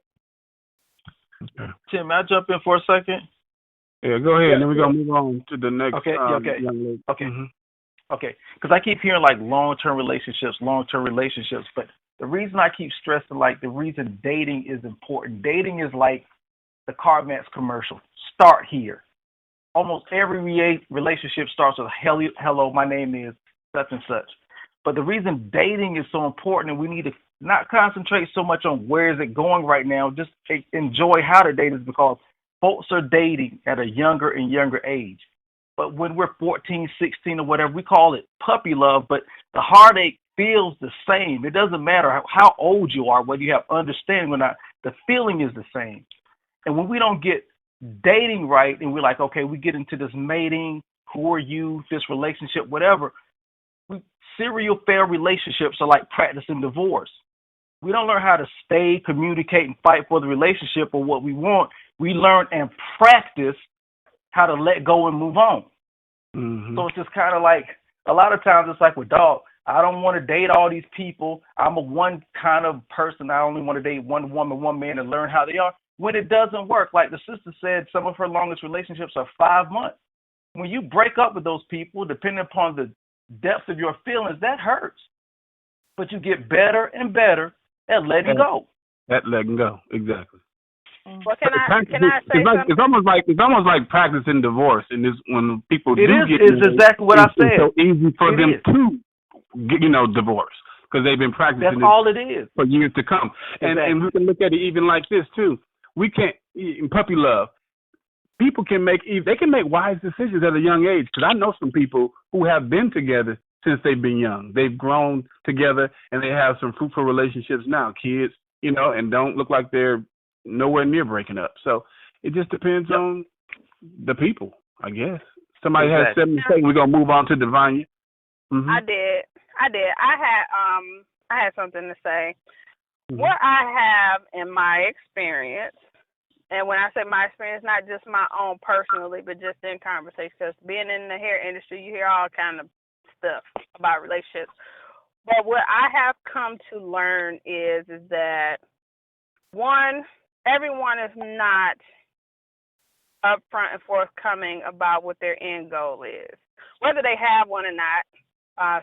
Tim, may I jump in for a second? Yeah, go ahead. And then we're going to move on to the next young lady. Okay. Because I keep hearing like long-term relationships. But the reason I keep stressing, like the reason dating is important. Dating is like the CarMax commercial. Start here. Almost every relationship starts with hello, my name is such and such. But the reason dating is so important, and we need to not concentrate so much on where is it going right now, just enjoy how to date, is because folks are dating at a younger and younger age. But when we're 14, 16 or whatever, we call it puppy love, but the heartache feels the same. It doesn't matter how old you are, whether you have understanding or not, the feeling is the same. And when we don't get dating right, and we're like, okay, we get into this mating, who are you, this relationship, whatever. Serial failed relationships are like practicing divorce. We don't learn how to stay, communicate, and fight for the relationship or what we want. We learn and practice how to let go and move on. So it's just kind of like, a lot of times it's like with dog, I don't want to date all these people. I'm a one kind of person. I only want to date one woman, one man, and learn how they are. When it doesn't work, like the sister said, some of her longest relationships are 5 months. When you break up with those people, depending upon the depth of your feelings, that hurts. But you get better and better at letting go. At letting go, exactly. Well, can I say something? It's almost like practicing divorce, and this when people it do is, get it's exactly what I said. It's so easy for them to get, divorce because they've been practicing. That's all it is for years to come. And we can look at it even like this too. We can't in puppy love. People can make wise decisions at a young age. Because I know some people who have been together since they've been young. They've grown together and they have some fruitful relationships now. Kids, and don't look like they're nowhere near breaking up. So it just depends on the people, I guess. Somebody has 7 to say. We're gonna move on to Divania. Mm-hmm. I did. I had something to say. Mm-hmm. What I have in my experience, and when I say my experience, not just my own personally, but just in conversation, because being in the hair industry, you hear all kind of stuff about relationships. But what I have come to learn is that, one, everyone is not upfront and forthcoming about what their end goal is, whether they have one or not,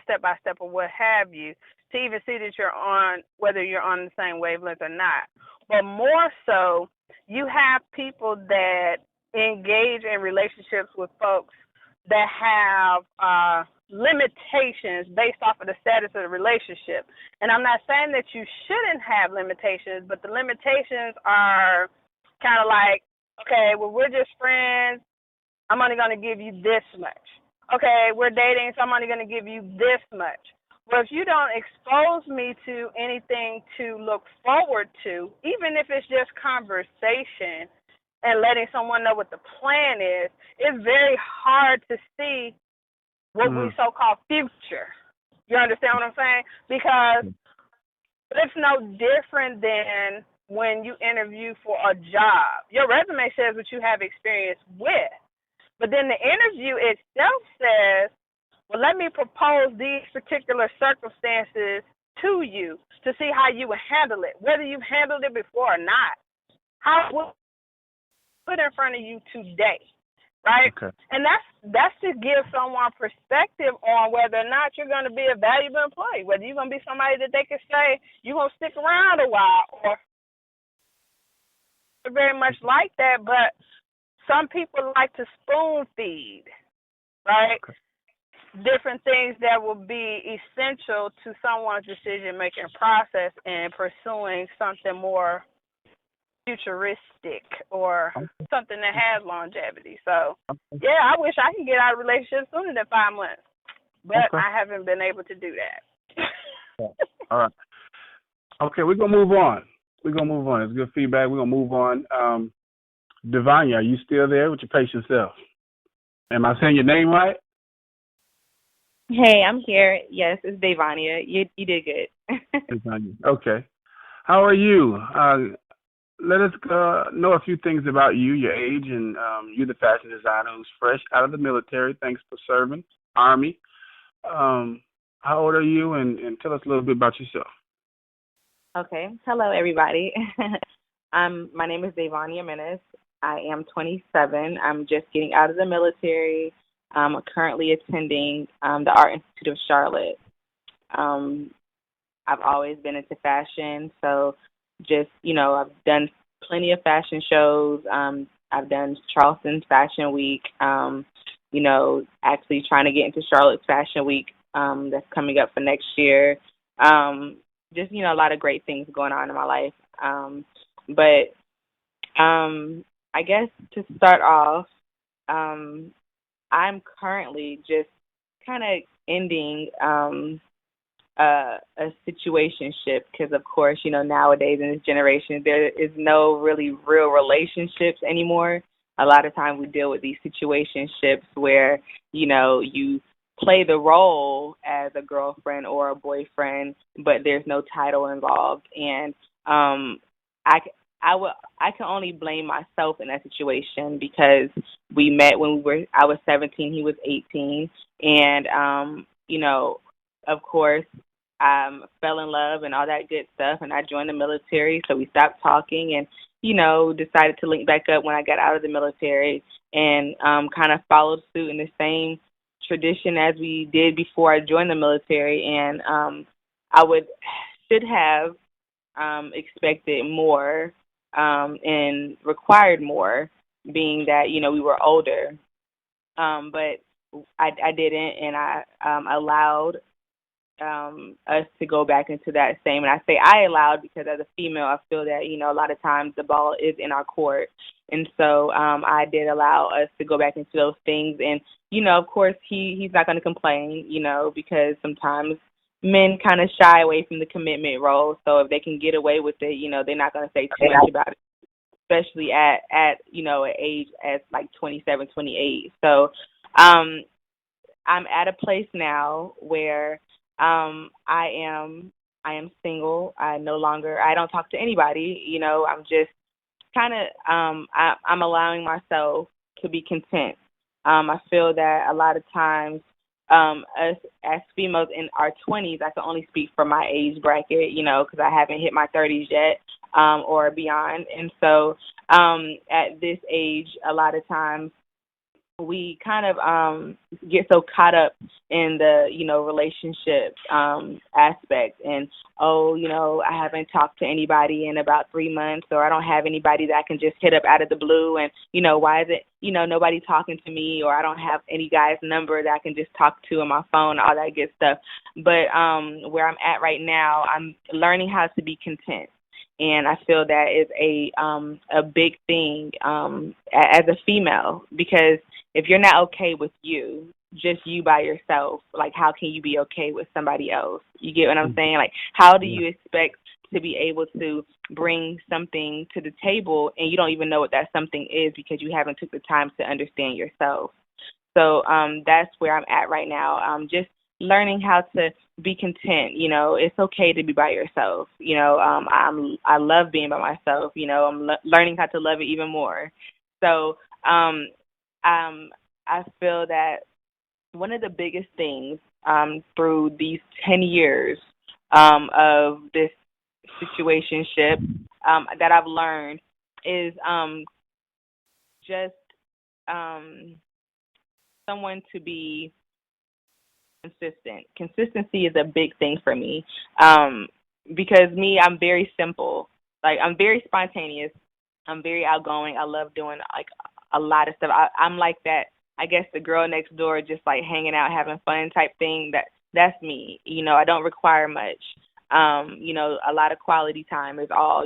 step by step or what have you, to even see that whether you're on the same wavelength or not. But more so, you have people that engage in relationships with folks that have limitations based off of the status of the relationship. And I'm not saying that you shouldn't have limitations, but the limitations are kind of like, okay, well, we're just friends. I'm only going to give you this much. Okay, we're dating, so I'm only going to give you this much. Well, if you don't expose me to anything to look forward to, even if it's just conversation and letting someone know what the plan is, it's very hard to see what we so-called future. You understand what I'm saying? Because it's no different than when you interview for a job. Your resume says what you have experience with. But then the interview itself says, well, let me propose these particular circumstances to you to see how you would handle it, whether you've handled it before or not. How will put in front of you today, right? Okay. And that's to give someone perspective on whether or not you're going to be a valuable employee, whether you're going to be somebody that they can say you're going to stick around a while, or very much like that. But some people like to spoon feed, right? Okay. Different things that will be essential to someone's decision-making process and pursuing something more futuristic or something that has longevity. So, yeah, I wish I could get out of a relationship sooner than 5 months, but I haven't been able to do that. All right. Okay, we're going to move on. It's good feedback. We're going to move on. Divania, are you still there with your patient self? Am I saying your name right? Hey, I'm here. Yes, it's Devania. You did good. Okay. How are you? Let us know a few things about you, your age, and you're the fashion designer who's fresh out of the military. Thanks for serving, Army. How old are you? And tell us a little bit about yourself. Okay. Hello, everybody. My name is Devania Menace. I am 27. I'm just getting out of the military. I'm currently attending the Art Institute of Charlotte. I've always been into fashion, so just, I've done plenty of fashion shows. I've done Charleston Fashion Week, actually trying to get into Charlotte's Fashion Week that's coming up for next year. Just, a lot of great things going on in my life. But I guess to start off, I'm currently just kind of ending a situationship because, of course, nowadays in this generation, there is no really real relationships anymore. A lot of times we deal with these situationships where, you play the role as a girlfriend or a boyfriend, but there's no title involved. And I can only blame myself in that situation because we met when I was 17, he was 18, and of course, fell in love and all that good stuff, and I joined the military, so we stopped talking and, decided to link back up when I got out of the military and kind of followed suit in the same tradition as we did before I joined the military. And I should have expected more and required more, being that, we were older. But I didn't, and I allowed us to go back into that same, and I say I allowed because as a female, I feel that, a lot of times the ball is in our court. And so I did allow us to go back into those things. And, of course, he's not going to complain, because sometimes men kind of shy away from the commitment role. So if they can get away with it, they're not going to say too much about it, especially at an age as like 27, 28. So I'm at a place now where I am single. I don't talk to anybody, I'm just kind of, I'm allowing myself to be content. I feel that a lot of times, us as females in our 20s, I can only speak for my age bracket, because I haven't hit my 30s yet, or beyond. And so, at this age, a lot of times, we kind of get so caught up in the, relationship aspect and, I haven't talked to anybody in about 3 months, or I don't have anybody that I can just hit up out of the blue and, why is it, nobody talking to me, or I don't have any guy's number that I can just talk to on my phone, all that good stuff. But where I'm at right now, I'm learning how to be content. And I feel that is a big thing as a female, because if you're not okay with you, just you by yourself, like how can you be okay with somebody else? You get what I'm saying? Like how do you expect to be able to bring something to the table and you don't even know what that something is because you haven't took the time to understand yourself? So that's where I'm at right now. Just learning how to be content. It's okay to be by yourself. I love being by myself. I'm learning how to love it even more. So I feel that one of the biggest things through these 10 years of this situationship that I've learned is just someone to be consistent. Consistency is a big thing for me because I'm very simple. Like I'm very spontaneous. I'm very outgoing. I love doing like a lot of stuff. I'm like that, I guess, the girl next door, just like hanging out, having fun type thing. That's me. I don't require much. A lot of quality time is all,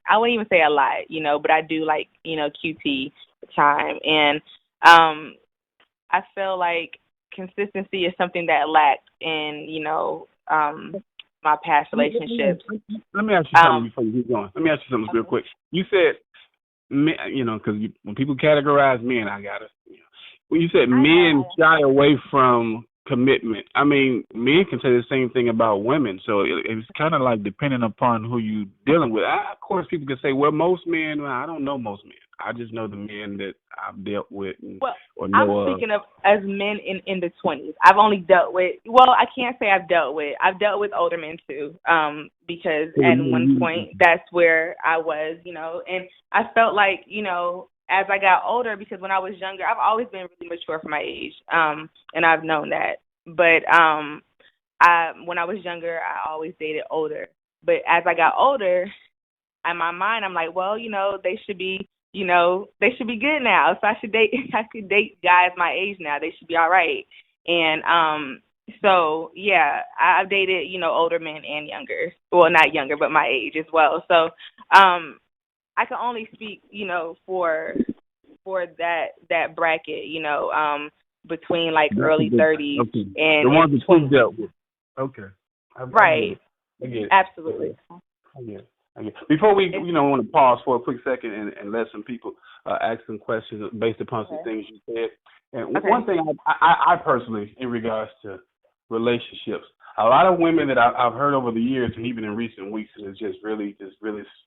I wouldn't even say a lot, but I do like, QT time. And I feel like consistency is something that lacked in, my past relationships. Let me ask you something before you keep going. Let me ask you something real quick. You said, because when people categorize men, when you said men shy away from commitment, I mean, men can say the same thing about women. So it's kind of like depending upon who you're dealing with. Of course, people can say, well, most men, I don't know most men. I just know the men that I've dealt with. I'm speaking of as men in the 20s. I've only dealt with, I can't say I've dealt with older men too, because at one point that's where I was, and I felt like, as I got older, because when I was younger, I've always been really mature for my age, and I've known that. But when I was younger, I always dated older. But as I got older, in my mind, I'm like, well, they should be, they should be good now. So I could date guys my age now. They should be all right. And so yeah, I've dated, older men and younger. Well, not younger, but my age as well. So I can only speak, for that bracket, between like early 30s and the ones that 20s. you dealt with. Okay. Right. I get it. Absolutely. I get it. Before we, want to pause for a quick second and let some people ask some questions based upon some things you said. And one thing I personally, in regards to relationships, a lot of women that I've heard over the years, and even in recent weeks, is just really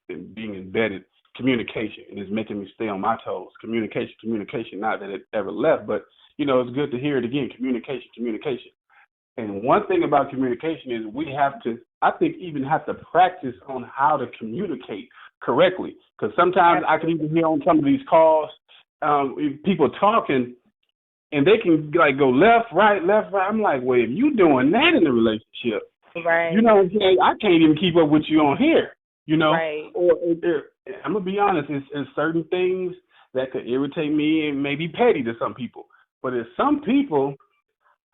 being embedded communication, and it's making me stay on my toes. Communication. Not that it ever left, but it's good to hear it again. Communication. And one thing about communication is we have to, I think, even have to practice on how to communicate correctly. Because sometimes I can even hear on some of these calls, people talking, and they can like go left, right. I'm like, well, if you doing that in the relationship, Right. you know what I'm saying? I can't even keep up with you on here, you know? Right. Or I'm going to be honest, it's certain things that could irritate me and maybe petty to some people. But there's some people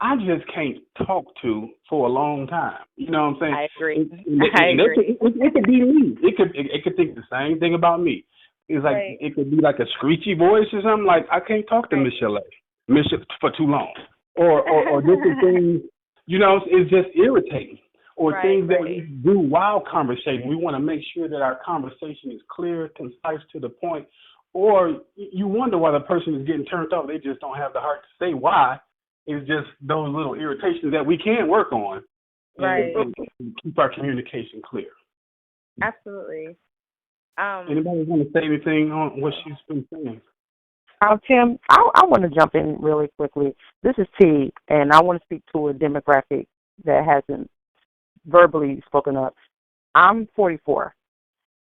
I just can't talk to for a long time. You know what I'm saying? I agree. It could be me. It could think the same thing about me. It's like It could be like a screechy voice or something. Like I can't talk to Miss for too long, or different things. You know, it's just irritating. Or things that we do while conversating. We want to make sure that our conversation is clear, concise, to the point. Or you wonder why the person is getting turned off. They just don't have the heart to say why. It's just those little irritations that we can work on and keep our communication clear. Absolutely. Anybody want to say anything on what she's been saying? Tim, I want to jump in really quickly. This is T, and I want to speak to a demographic that hasn't verbally spoken up. I'm 44,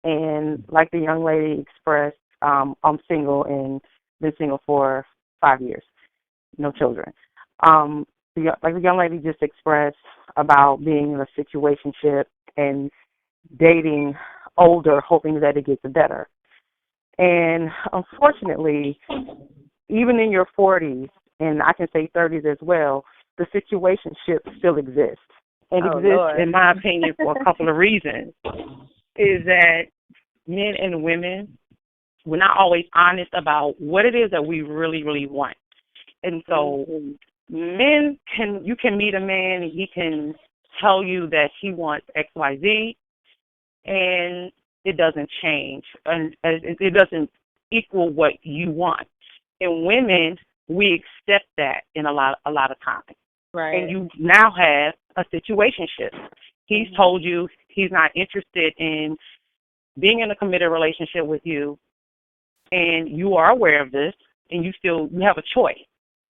and like the young lady expressed, I'm single and been single for 5 years, no children. Like the young lady just expressed about being in a situationship and dating older, hoping that it gets better. And unfortunately, even in your 40s, and I can say 30s as well, the situationship still exists. And exists, in my opinion, for a couple of reasons. Is that men and women, we're not always honest about what it is that we really, really want. And so you can meet a man and he can tell you that he wants XYZ, and it doesn't change. And it doesn't equal what you want. And women, we accept that in a lot of times. Right. And you now have a situationship. He's told you he's not interested in being in a committed relationship with you, and you are aware of this, and you have a choice.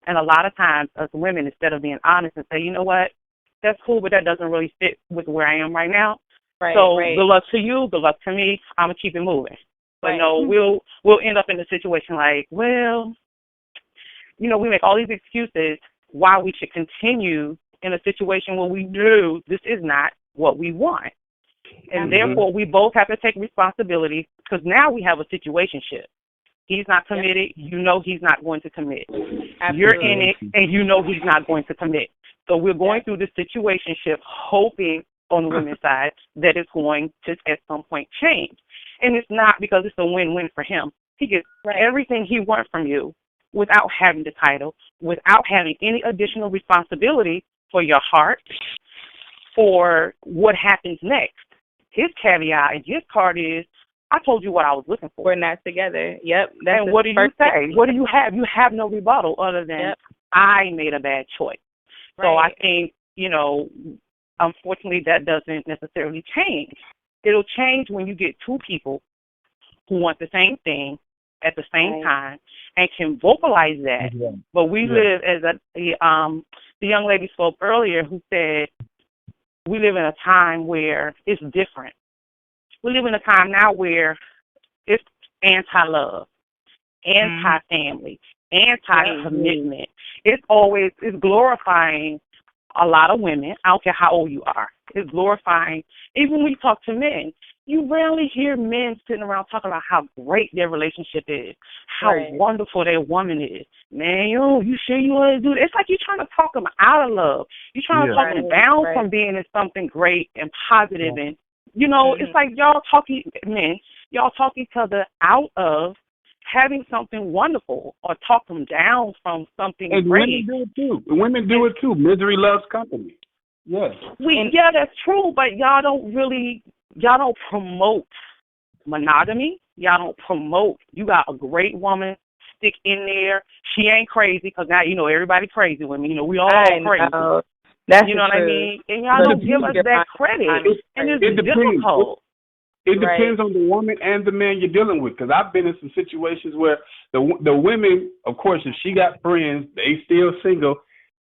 And a lot of times, as women, instead of being honest and say, you know what, that's cool, but that doesn't really fit with where I am right now. Right, so good luck to you, good luck to me. I'm gonna keep it moving. But no, we'll end up in a situation like, well, you know, we make all these excuses why we should continue in a situation where we know this is not what we want. And therefore, we both have to take responsibility, because now we have a situationship. He's not committed. You know he's not going to commit. Absolutely. You're in it, and you know he's not going to commit. So we're going through this situationship, hoping on the women's side that it's going to, at some point, change. And it's not, because it's a win-win for him. He gets everything he wants from you without having the title, without having any additional responsibility for your heart, for what happens next. His caveat and his card is, I told you what I was looking for. We're not together. Yep. And what do you say? What do you have? You have no rebuttal other than, I made a bad choice. So I think, you know, unfortunately that doesn't necessarily change. It'll change when you get two people who want the same thing at the same time and can vocalize that. But we live, as the young lady spoke earlier, who said, we live in a time where it's different. We live in a time now where it's anti-love, anti-family, anti-commitment. It's glorifying a lot of women. I don't care how old you are. It's glorifying. Even when you talk to men, you rarely hear men sitting around talking about how great their relationship is, how wonderful their woman is. Man, you sure you want to do this? It's like you're trying to talk them out of love. You're trying to talk them down from being in something great and positive. And, you know, it's like y'all talk each other out of having something wonderful, or talk them down from something great. And women do it too. Misery loves company. Yes. That's true, but y'all don't promote monogamy. Y'all don't promote, you got a great woman, stick in there. She ain't crazy, because now, you know, everybody crazy women. You know, we all crazy. That's you know what I mean? And y'all don't give us that credit. And it's difficult. It depends on the woman and the man you're dealing with. Because I've been in some situations where the women, of course, if she got friends, they still single,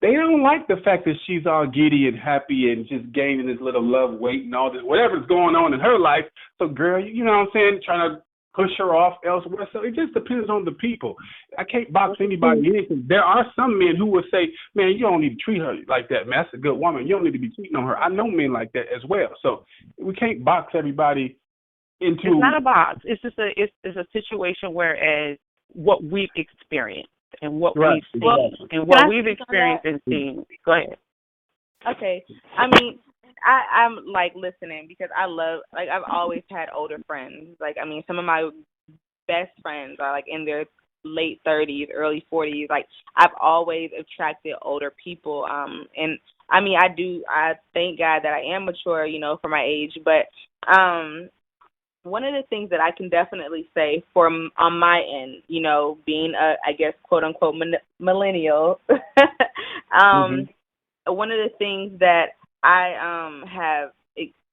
they don't like the fact that she's all giddy and happy and just gaining this little love weight and all this, whatever's going on in her life. So, girl, you know what I'm saying, trying to push her off elsewhere. So it just depends on the people. I can't box anybody in, because there are some men who will say, man, you don't need to treat her like that, man. That's a good woman. You don't need to be cheating on her. I know men like that as well. So we can't box everybody into. It's not a box. It's just it's a situation whereas what we've experienced and what we've seen and what we've experienced and seen. Go ahead. Okay. I mean, I'm like listening because I love, like, I've always had older friends. Like, I mean, some of my best friends are like in their late 30s, early 40s. Like, I've always attracted older people. And I mean, I thank God that I am mature, you know, for my age. But one of the things that I can definitely say on my end, you know, being a, I guess, quote unquote millennial, one of the things that I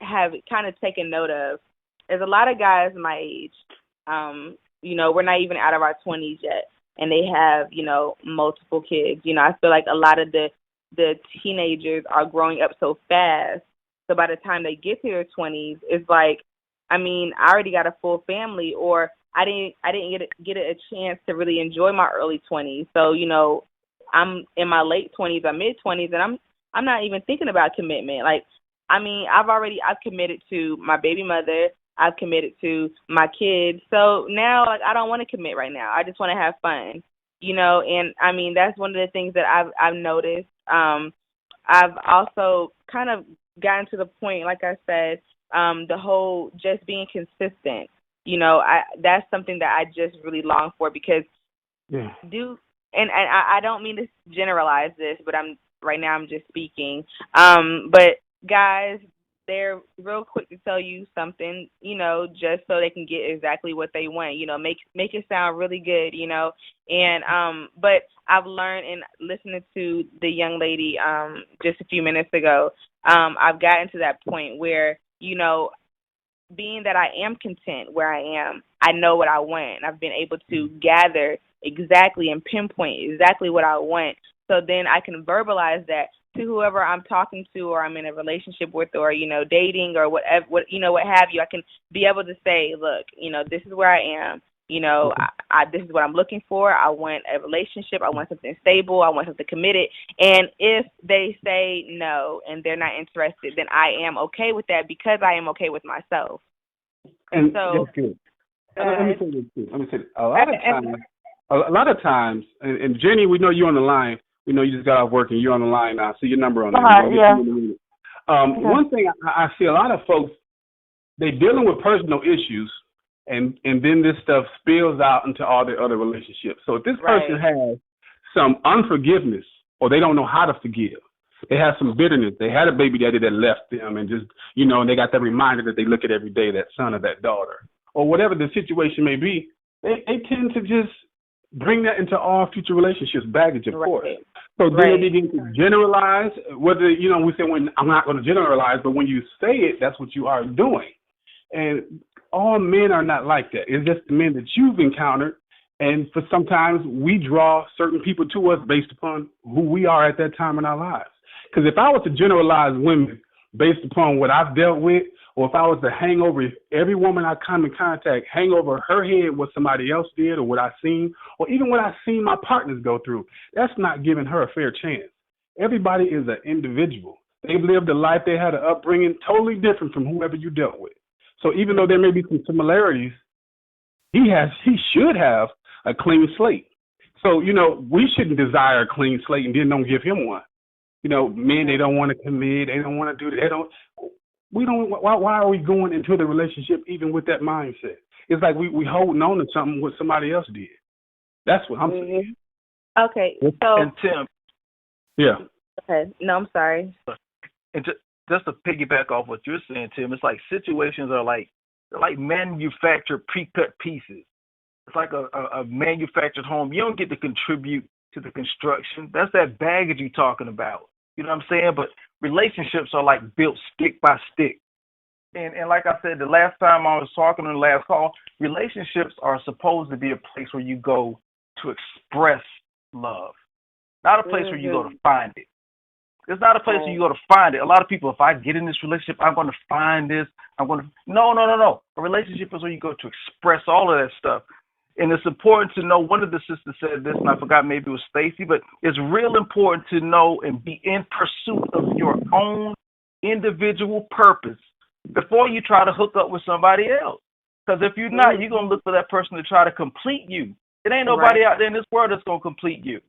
have kind of taken note of is a lot of guys my age, you know, we're not even out of our 20s yet, and they have, you know, multiple kids. You know, I feel like a lot of the teenagers are growing up so fast, so by the time they get to their 20s, it's like, I mean, I already got a full family, or I didn't get a chance to really enjoy my early 20s. So, you know, I'm in my late 20s or mid 20s, and I'm not even thinking about commitment. Like, I mean, I've committed to my baby mother. I've committed to my kids. So now, like, I don't want to commit right now. I just want to have fun, you know. And I mean, that's one of the things that I've noticed. I've also kind of gotten to the point, like I said, the whole just being consistent. You know, that's something that I just really long for, because and I don't mean to generalize this, but right now I'm just speaking. But guys, they're real quick to tell you something, you know, just so they can get exactly what they want, you know, make it sound really good, you know. And but I've learned in listening to the young lady just a few minutes ago, I've gotten to that point where, you know, being that I am content where I am, I know what I want. I've been able to gather exactly and pinpoint exactly what I want. So then I can verbalize that to whoever I'm talking to, or I'm in a relationship with, or, you know, dating, or whatever, what have you. I can be able to say, look, you know, this is where I am. You know, this is what I'm looking for. I want a relationship. I want something stable. I want something committed. And if they say no and they're not interested, then I am okay with that, because I am okay with myself. And so, that's good. Let me say this too. A lot of times, and Jenny, we know you're on the line. We know you just got off work and you're on the line now. See your number on there. One thing I see a lot of folks, they're dealing with personal issues, and then this stuff spills out into all their other relationships. So if this person has some unforgiveness, or they don't know how to forgive, they have some bitterness, they had a baby daddy that left them, and just, you know, and they got that reminder that they look at every day, that son or that daughter, or whatever the situation may be, they tend to just bring that into all future relationships, baggage, of course. So then they begin to generalize, whether, you know, we say, when I'm not going to generalize, but when you say it, that's what you are doing. And all men are not like that. It's just the men that you've encountered. And for sometimes we draw certain people to us based upon who we are at that time in our lives. Because if I was to generalize women based upon what I've dealt with, or if I was to hang over every woman I come in contact, hang over her head what somebody else did or what I've seen, or even what I've seen my partners go through, that's not giving her a fair chance. Everybody is an individual. They've lived a life, they had an upbringing totally different from whoever you dealt with. So even though there may be some similarities, he should have a clean slate. So, you know, we shouldn't desire a clean slate and then don't give him one. You know, men, they don't want to commit, they don't want to do that. Why are we going into the relationship even with that mindset? It's like we holding on to something what somebody else did. That's what I'm saying. Okay, so. And Tim. Yeah. Okay, no, I'm sorry. And just to piggyback off what you're saying, Tim, it's like situations are like manufactured pre-cut pieces. It's like a manufactured home. You don't get to contribute to the construction. That's that baggage you're talking about. You know what I'm saying? But relationships are like built stick by stick. And like I said, the last time I was talking on the last call, relationships are supposed to be a place where you go to express love. not a place where you go to find it. It's not a place where you go to find it. A lot of people, if I get in this relationship, I'm going to find this. No. A relationship is where you go to express all of that stuff. And it's important to know, one of the sisters said this, and I forgot, maybe it was Stacy, but it's real important to know and be in pursuit of your own individual purpose before you try to hook up with somebody else. Because if you're not, you're going to look for that person to try to complete you. It ain't nobody out there in this world that's going to complete you.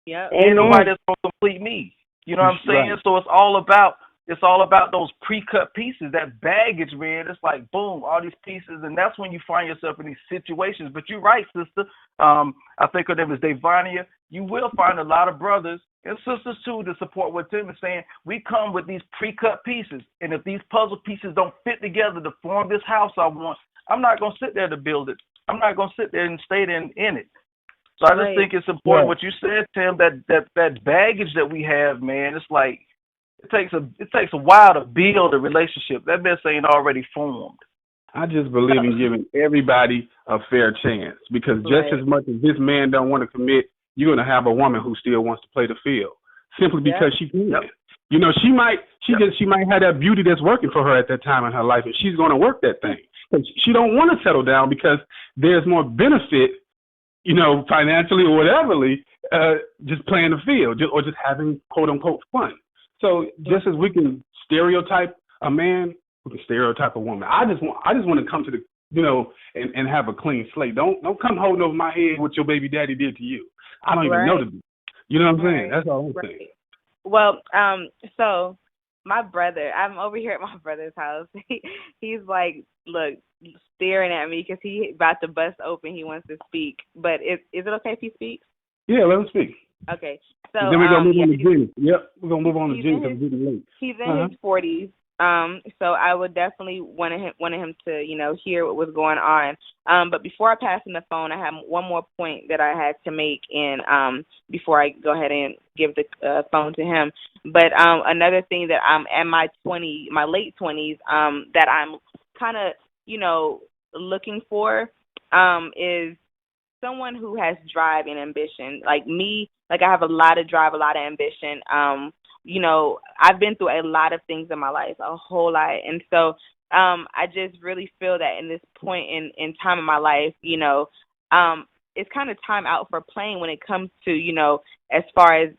Yep. Ain't nobody that's going to complete me. You know what I'm saying? Right. So it's all about those pre-cut pieces, that baggage, man. It's like, boom, all these pieces, and that's when you find yourself in these situations. But you're right, sister. I think her name is Davania. You will find a lot of brothers and sisters, too, to support what Tim is saying. We come with these pre-cut pieces, and if these puzzle pieces don't fit together to form this house I want, I'm not going to sit there to build it. I'm not going to sit there and stay in it. So I just think it's important what you said, Tim, that baggage that we have, man. It's like it takes a while to build a relationship. That mess ain't already formed. I just believe in giving everybody a fair chance, because just as much as this man don't want to commit, you're going to have a woman who still wants to play the field simply because she can. You know, she might have that beauty that's working for her at that time in her life, and she's going to work that thing. She don't want to settle down because there's more benefit, you know, financially or whateverly, just playing the field or just having quote unquote fun. So just as we can stereotype a man, we can stereotype a woman. I just want to come to the, you know, and have a clean slate. Don't come holding over my head what your baby daddy did to you. I don't even know the dude. You know what I'm saying? That's all I'm saying. Well, so my brother, I'm over here at my brother's house. He's like, look, staring at me because he about to bust open. He wants to speak. But is it okay if he speaks? Yeah, let him speak. Okay. So then we're going to move on to Jenny. Yep, we're going to move on to Jenny because it's getting late. He's in his 40s. So I would definitely wanted him to, you know, hear what was going on. But before I pass him the phone, I have one more point that I had to make, and before I go ahead and give the phone to him. But another thing that I'm at my late 20s, that I'm kind of, you know, looking for, is someone who has drive and ambition. Like me, like I have a lot of drive, a lot of ambition. You know, I've been through a lot of things in my life, a whole lot. And so I just really feel that in this point in time in my life, you know, it's kind of time out for playing when it comes to, you know, as far as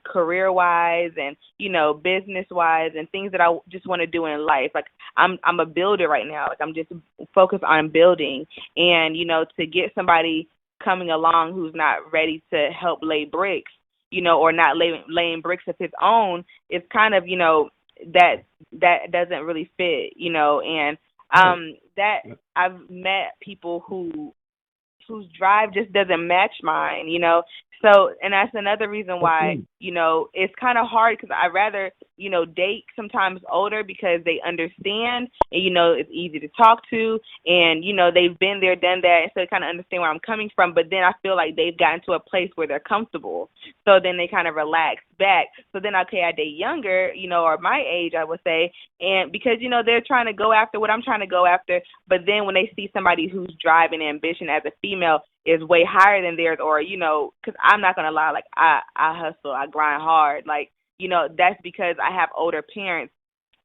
career-wise and, you know, business-wise and things that I just want to do in life. Like I'm a builder right now. Like I'm just focused on building. And, you know, to get somebody coming along who's not ready to help lay bricks, you know, or not laying bricks of his own, it's kind of, you know, that doesn't really fit, you know, and that I've met people whose drive just doesn't match mine, you know. So, and that's another reason why, you know, it's kind of hard because I'd rather, you know, date sometimes older because they understand and, you know, it's easy to talk to and, you know, they've been there, done that, and so they kind of understand where I'm coming from. But then I feel like they've gotten to a place where they're comfortable. So then they kind of relax back. So then, okay, I date younger, you know, or my age, I would say, and because, you know, they're trying to go after what I'm trying to go after. But then when they see somebody whose drive and ambition as a female is way higher than theirs, or, you know, because I'm not going to lie, like, I hustle, I grind hard. Like, you know, that's because I have older parents,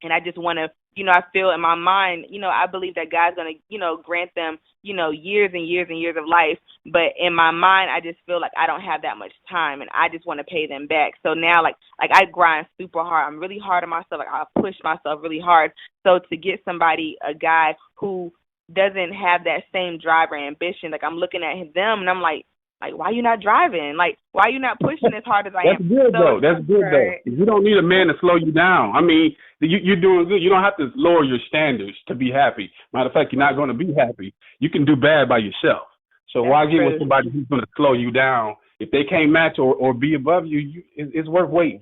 and I just want to, you know, I feel in my mind, you know, I believe that God's going to, you know, grant them, you know, years and years and years of life. But in my mind, I just feel like I don't have that much time, and I just want to pay them back. So now, like I grind super hard. I'm really hard on myself. Like, I push myself really hard. So to get somebody, a guy who doesn't have that same drive or ambition, like I'm looking at them and I'm like, why you not driving? Like, why you not pushing as hard as I am? That's good, though. That's good, though. You don't need a man to slow you down. I mean, you're doing good. You don't have to lower your standards to be happy. Matter of fact, you're not going to be happy. You can do bad by yourself. So why get with somebody who's going to slow you down? If they can't match or be above you, it's worth waiting.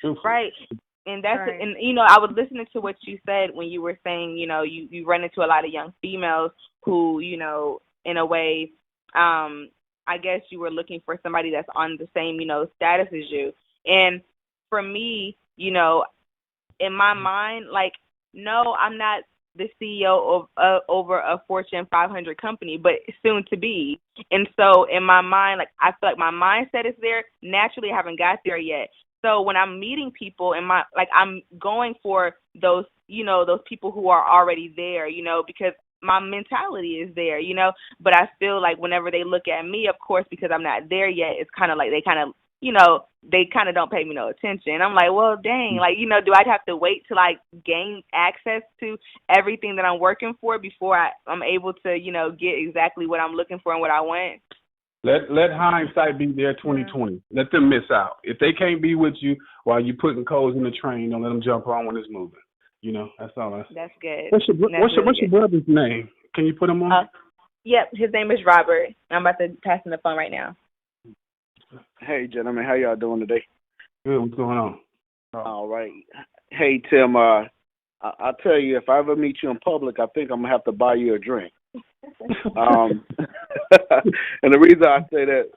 Truthfully. Right. And that's and you know, I was listening to what you said when you were saying, you know, you run into a lot of young females who, you know, in a way, I guess you were looking for somebody that's on the same, you know, status as you. And for me, you know, in my mind, like, no, I'm not the CEO of over a Fortune 500 company, but soon to be. And so in my mind, like I feel like my mindset is there. Naturally, I haven't got there yet. So when I'm meeting people and I'm going for those, those people who are already there, because my mentality is there, but I feel like whenever they look at me, of course, because I'm not there yet, it's kind of like they kind of don't pay me no attention. I'm like, well, dang, do I have to wait till I gain access to everything that I'm working for before I'm able to, get exactly what I'm looking for and what I want? Let hindsight be there 2020. Let them miss out. If they can't be with you while you're putting coals in the train, don't let them jump on when it's moving. That's all I say. That's good. What's your brother's name? Can you put him on? Yep, his name is Robert. I'm about to pass him the phone right now. Hey, gentlemen, how y'all doing today? Good. What's going on? All right. Hey, Tim, I'll tell you, if I ever meet you in public, I think I'm going to have to buy you a drink. And the reason I say that,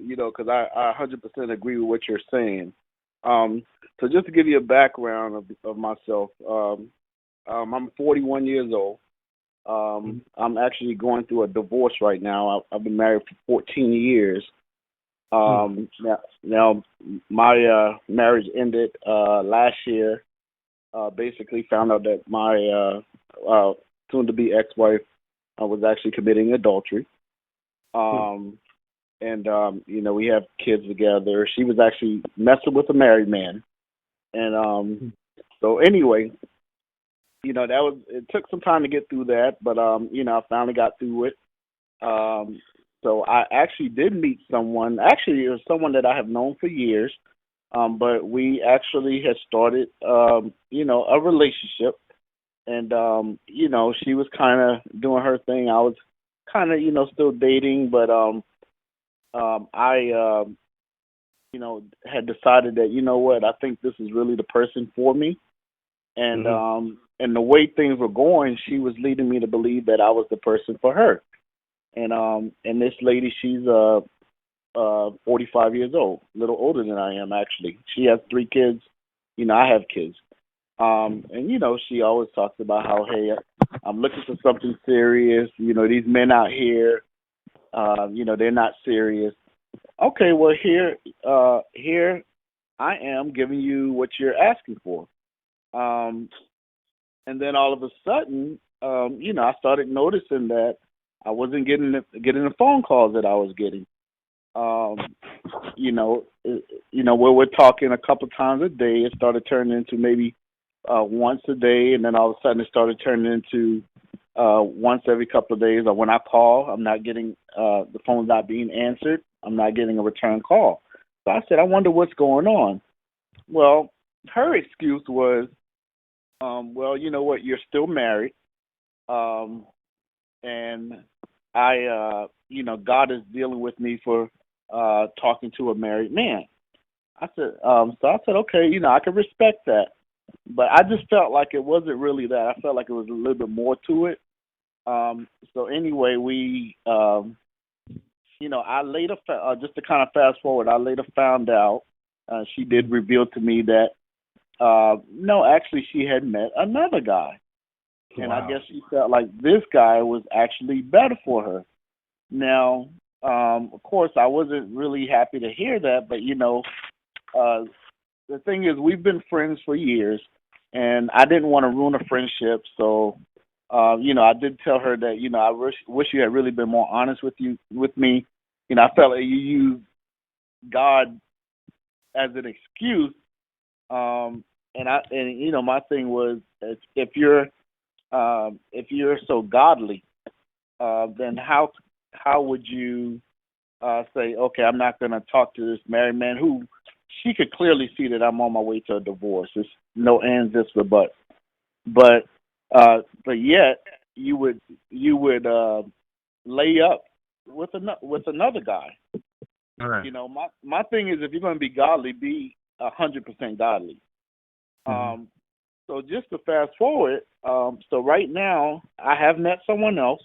because I 100% agree with what you're saying. So just to give you a background of myself, I'm 41 years old. I'm actually going through a divorce right now. I've been married for 14 years. Now my marriage ended last year. Basically found out that my soon-to-be ex-wife was actually committing adultery. And we have kids together. She was actually messing with a married man. And so anyway, it took some time to get through that, but I finally got through it. So I actually did meet someone. Actually, it was someone that I have known for years, but we actually had started, a relationship. And, she was kind of doing her thing. I was kind of, still dating, but I, had decided that, I think this is really the person for me. And and the way things were going, she was leading me to believe that I was the person for her. And this lady, she's 45 years old, a little older than I am, actually. She has 3 kids. I have kids. And, she always talks about how, hey, I'm looking for something serious. These men out here, they're not serious. Okay, well, here I am giving you what you're asking for. And then all of a sudden, I started noticing that I wasn't getting the phone calls that I was getting. Where we're talking a couple times a day, it started turning into maybe once a day, and then all of a sudden it started turning into once every couple of days. Or when I call, I'm not getting the phone's not being answered. I'm not getting a return call. So I said, I wonder what's going on. Well, her excuse was, well, you know what, you're still married, and I, God is dealing with me for talking to a married man. I said, okay, I can respect that, but I just felt like it wasn't really that. I felt like it was a little bit more to it. So anyway, we, I later, just to kind of fast forward, I later found out, she did reveal to me that, no, actually she had met another guy. And wow. I guess she felt like this guy was actually better for her. Now, of course, I wasn't really happy to hear that, but, the thing is, we've been friends for years, and I didn't want to ruin a friendship. So, I did tell her that, I wish you had really been more honest with me. I felt like you used God as an excuse. And my thing was, if you're so godly, then how would you say, okay, I'm not going to talk to this married man who she could clearly see that I'm on my way to a divorce. There's no ands, ifs, or buts. But yet you would lay up with another guy. All right. My thing is, if you're going to be godly, be 100% godly. Mm-hmm. So just to fast forward, so right now I have met someone else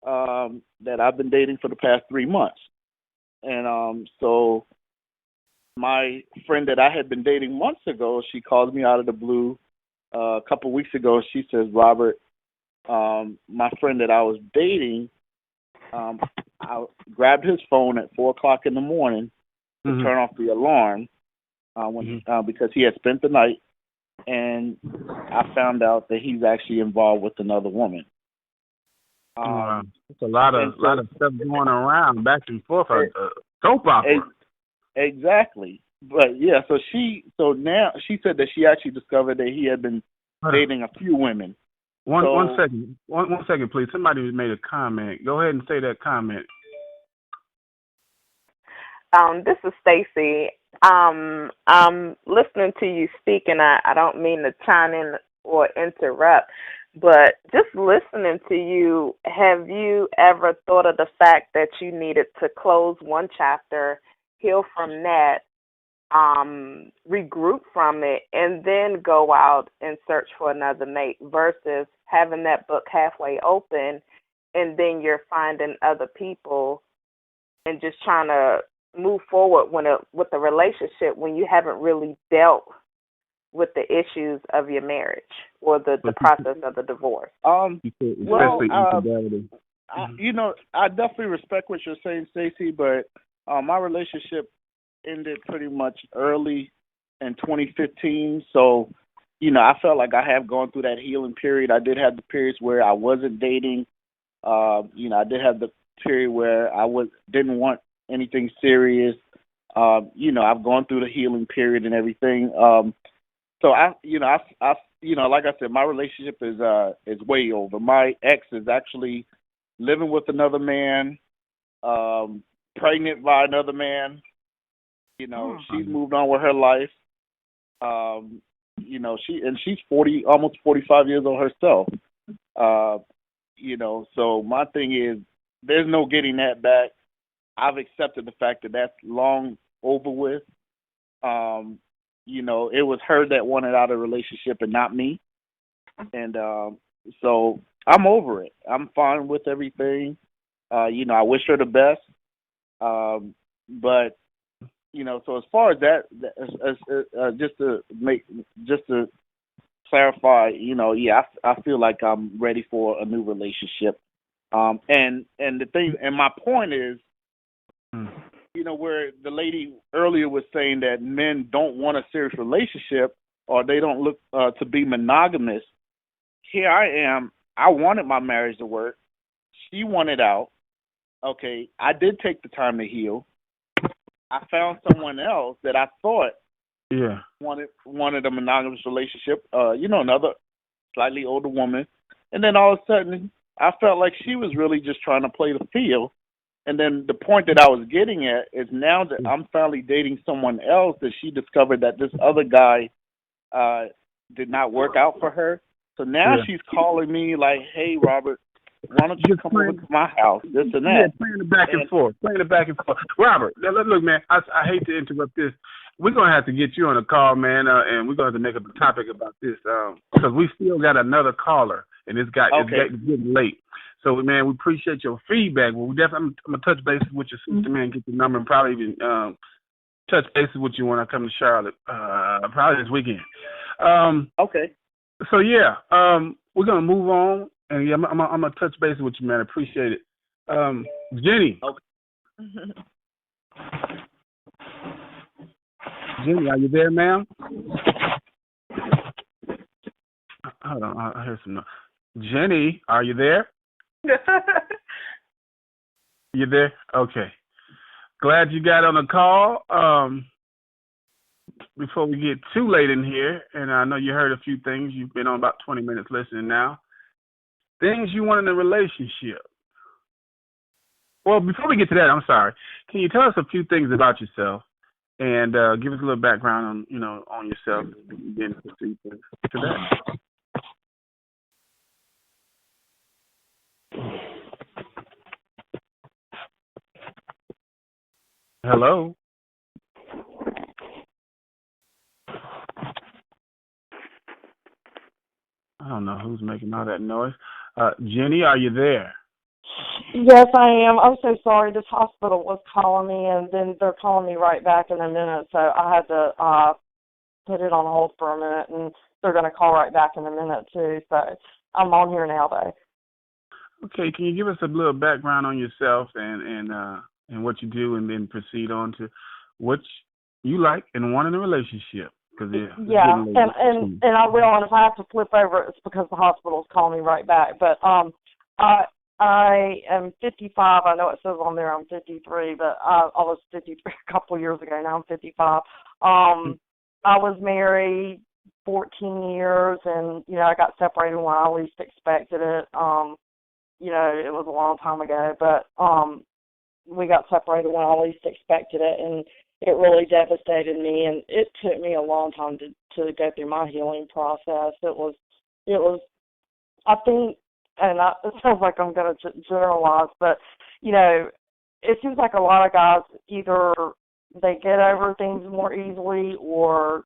that I've been dating for the past 3 months. And so my friend that I had been dating months ago, she called me out of the blue a couple of weeks ago. She says, Robert, my friend that I was dating, I grabbed his phone at 4:00 in the morning to turn off the alarm because he had spent the night, and I found out that he's actually involved with another woman. It's a lot of stuff going around back and forth. Soap opera. Exactly. But yeah, so now she said that she actually discovered that he had been dating a few women. One second, please. Somebody made a comment. Go ahead and say that comment. This is Stacy. I'm listening to you speak, and I don't mean to chime in or interrupt, but just listening to you, have you ever thought of the fact that you needed to close one chapter, heal from that, regroup from it, and then go out and search for another mate versus having that book halfway open and then you're finding other people and just trying to move forward with a relationship when you haven't really dealt with the issues of your marriage or the process of the divorce? I definitely respect what you're saying, Stacey, but my relationship ended pretty much early in 2015. So, I felt like I have gone through that healing period. I did have the periods where I wasn't dating. I did have the period where I didn't want anything serious. I've gone through the healing period and everything. So I like I said, my relationship is way over. My ex is actually living with another man, pregnant by another man. She's moved on with her life. She's 40, almost 45 years old herself. So my thing is, there's no getting that back. I've accepted the fact that that's long over with. It was her that wanted out of the relationship and not me. And so I'm over it. I'm fine with everything. I wish her the best. But so as far as that, just to clarify, I feel like I'm ready for a new relationship. And the thing, and my point is, where the lady earlier was saying that men don't want a serious relationship or they don't look to be monogamous. Here I am. I wanted my marriage to work. She wanted out. Okay, I did take the time to heal. I found someone else that I thought wanted a monogamous relationship, another slightly older woman. And then all of a sudden, I felt like she was really just trying to play the field. And then the point that I was getting at is now that I'm finally dating someone else, that she discovered that this other guy did not work out for her. So now she's calling me like, hey, Robert, why don't you come over to my house, this and that. Yeah, playing it back and forth. Robert, look, man, I hate to interrupt this. We're going to have to get you on a call, man, and we're going to have to make up a topic about this because we still got another caller, and it's getting late. So, man, we appreciate your feedback. Well, I'm going to touch bases with your sister, man, get the number, and probably even touch bases with you when I come to Charlotte, probably this weekend. Okay. So, we're going to move on. And I'm gonna touch base with you, man. I appreciate it. Jenny. Okay. Jenny, are you there, ma'am? Hold on, I hear some noise. Jenny, are you there? You there? Okay. Glad you got on the call. Before we get too late in here, and I know you heard a few things. You've been on about 20 minutes listening now. Things you want in a relationship. Well, before we get to that, I'm sorry. Can you tell us a few things about yourself and give us a little background on yourself and then proceed to that? Hello. I don't know who's making all that noise. Jenny, are you there? Yes, I am. I'm so sorry. This hospital was calling me, and then they're calling me right back in a minute, so I had to put it on hold for a minute, and they're going to call right back in a minute, too. So I'm on here now, though. Okay, can you give us a little background on yourself and what you do, and then proceed on to what you like and want in a relationship? Cause yeah, and I will, and if I have to flip over, it's because the hospital's calling me right back. But I am 55. I know it says on there I'm 53, but I was 53 a couple of years ago. Now I'm 55. I was married 14 years, and I got separated when I least expected it. It was a long time ago, but we got separated when I least expected it, and it really devastated me, and it took me a long time to go through my healing process. It was, I think, and it sounds like I'm going to generalize, but, it seems like a lot of guys, either they get over things more easily, or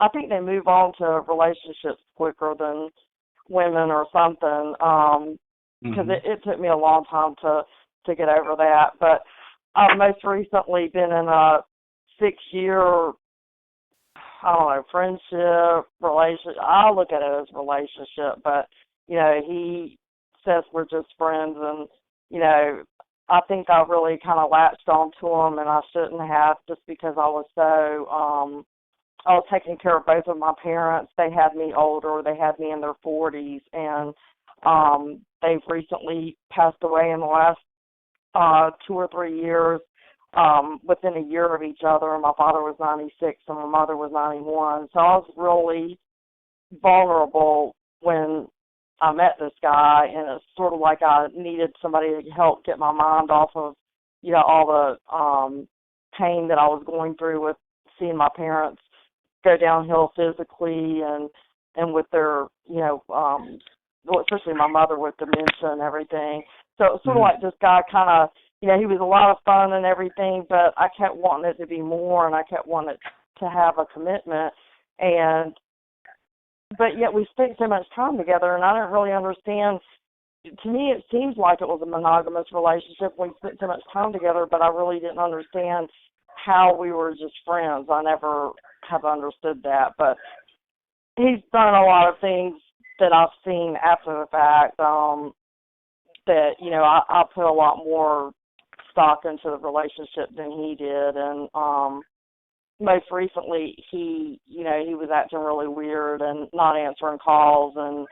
I think they move on to relationships quicker than women or something, because it took me a long time to get over that. But I've most recently been in a 6-year, friendship, relationship. I look at it as relationship, but, he says we're just friends, and, I think I really kind of latched onto him, and I shouldn't have, just because I was so, I was taking care of both of my parents. They had me older. They had me in their 40s, and they've recently passed away in the last 2 or 3 years, within a year of each other. My father was 96 and my mother was 91. So I was really vulnerable when I met this guy, and it's sort of like I needed somebody to help get my mind off of, all the pain that I was going through with seeing my parents go downhill physically and with their, especially my mother with dementia and everything. So it was sort of like this guy kind of, he was a lot of fun and everything, but I kept wanting it to be more, and I kept wanting to have a commitment. But yet we spent so much time together, and I didn't really understand. To me, it seems like it was a monogamous relationship. We spent so much time together, but I really didn't understand how we were just friends. I never have understood that. But he's done a lot of things that I've seen after the fact that, I put a lot more stock into the relationship than he did. And most recently, he was acting really weird and not answering calls and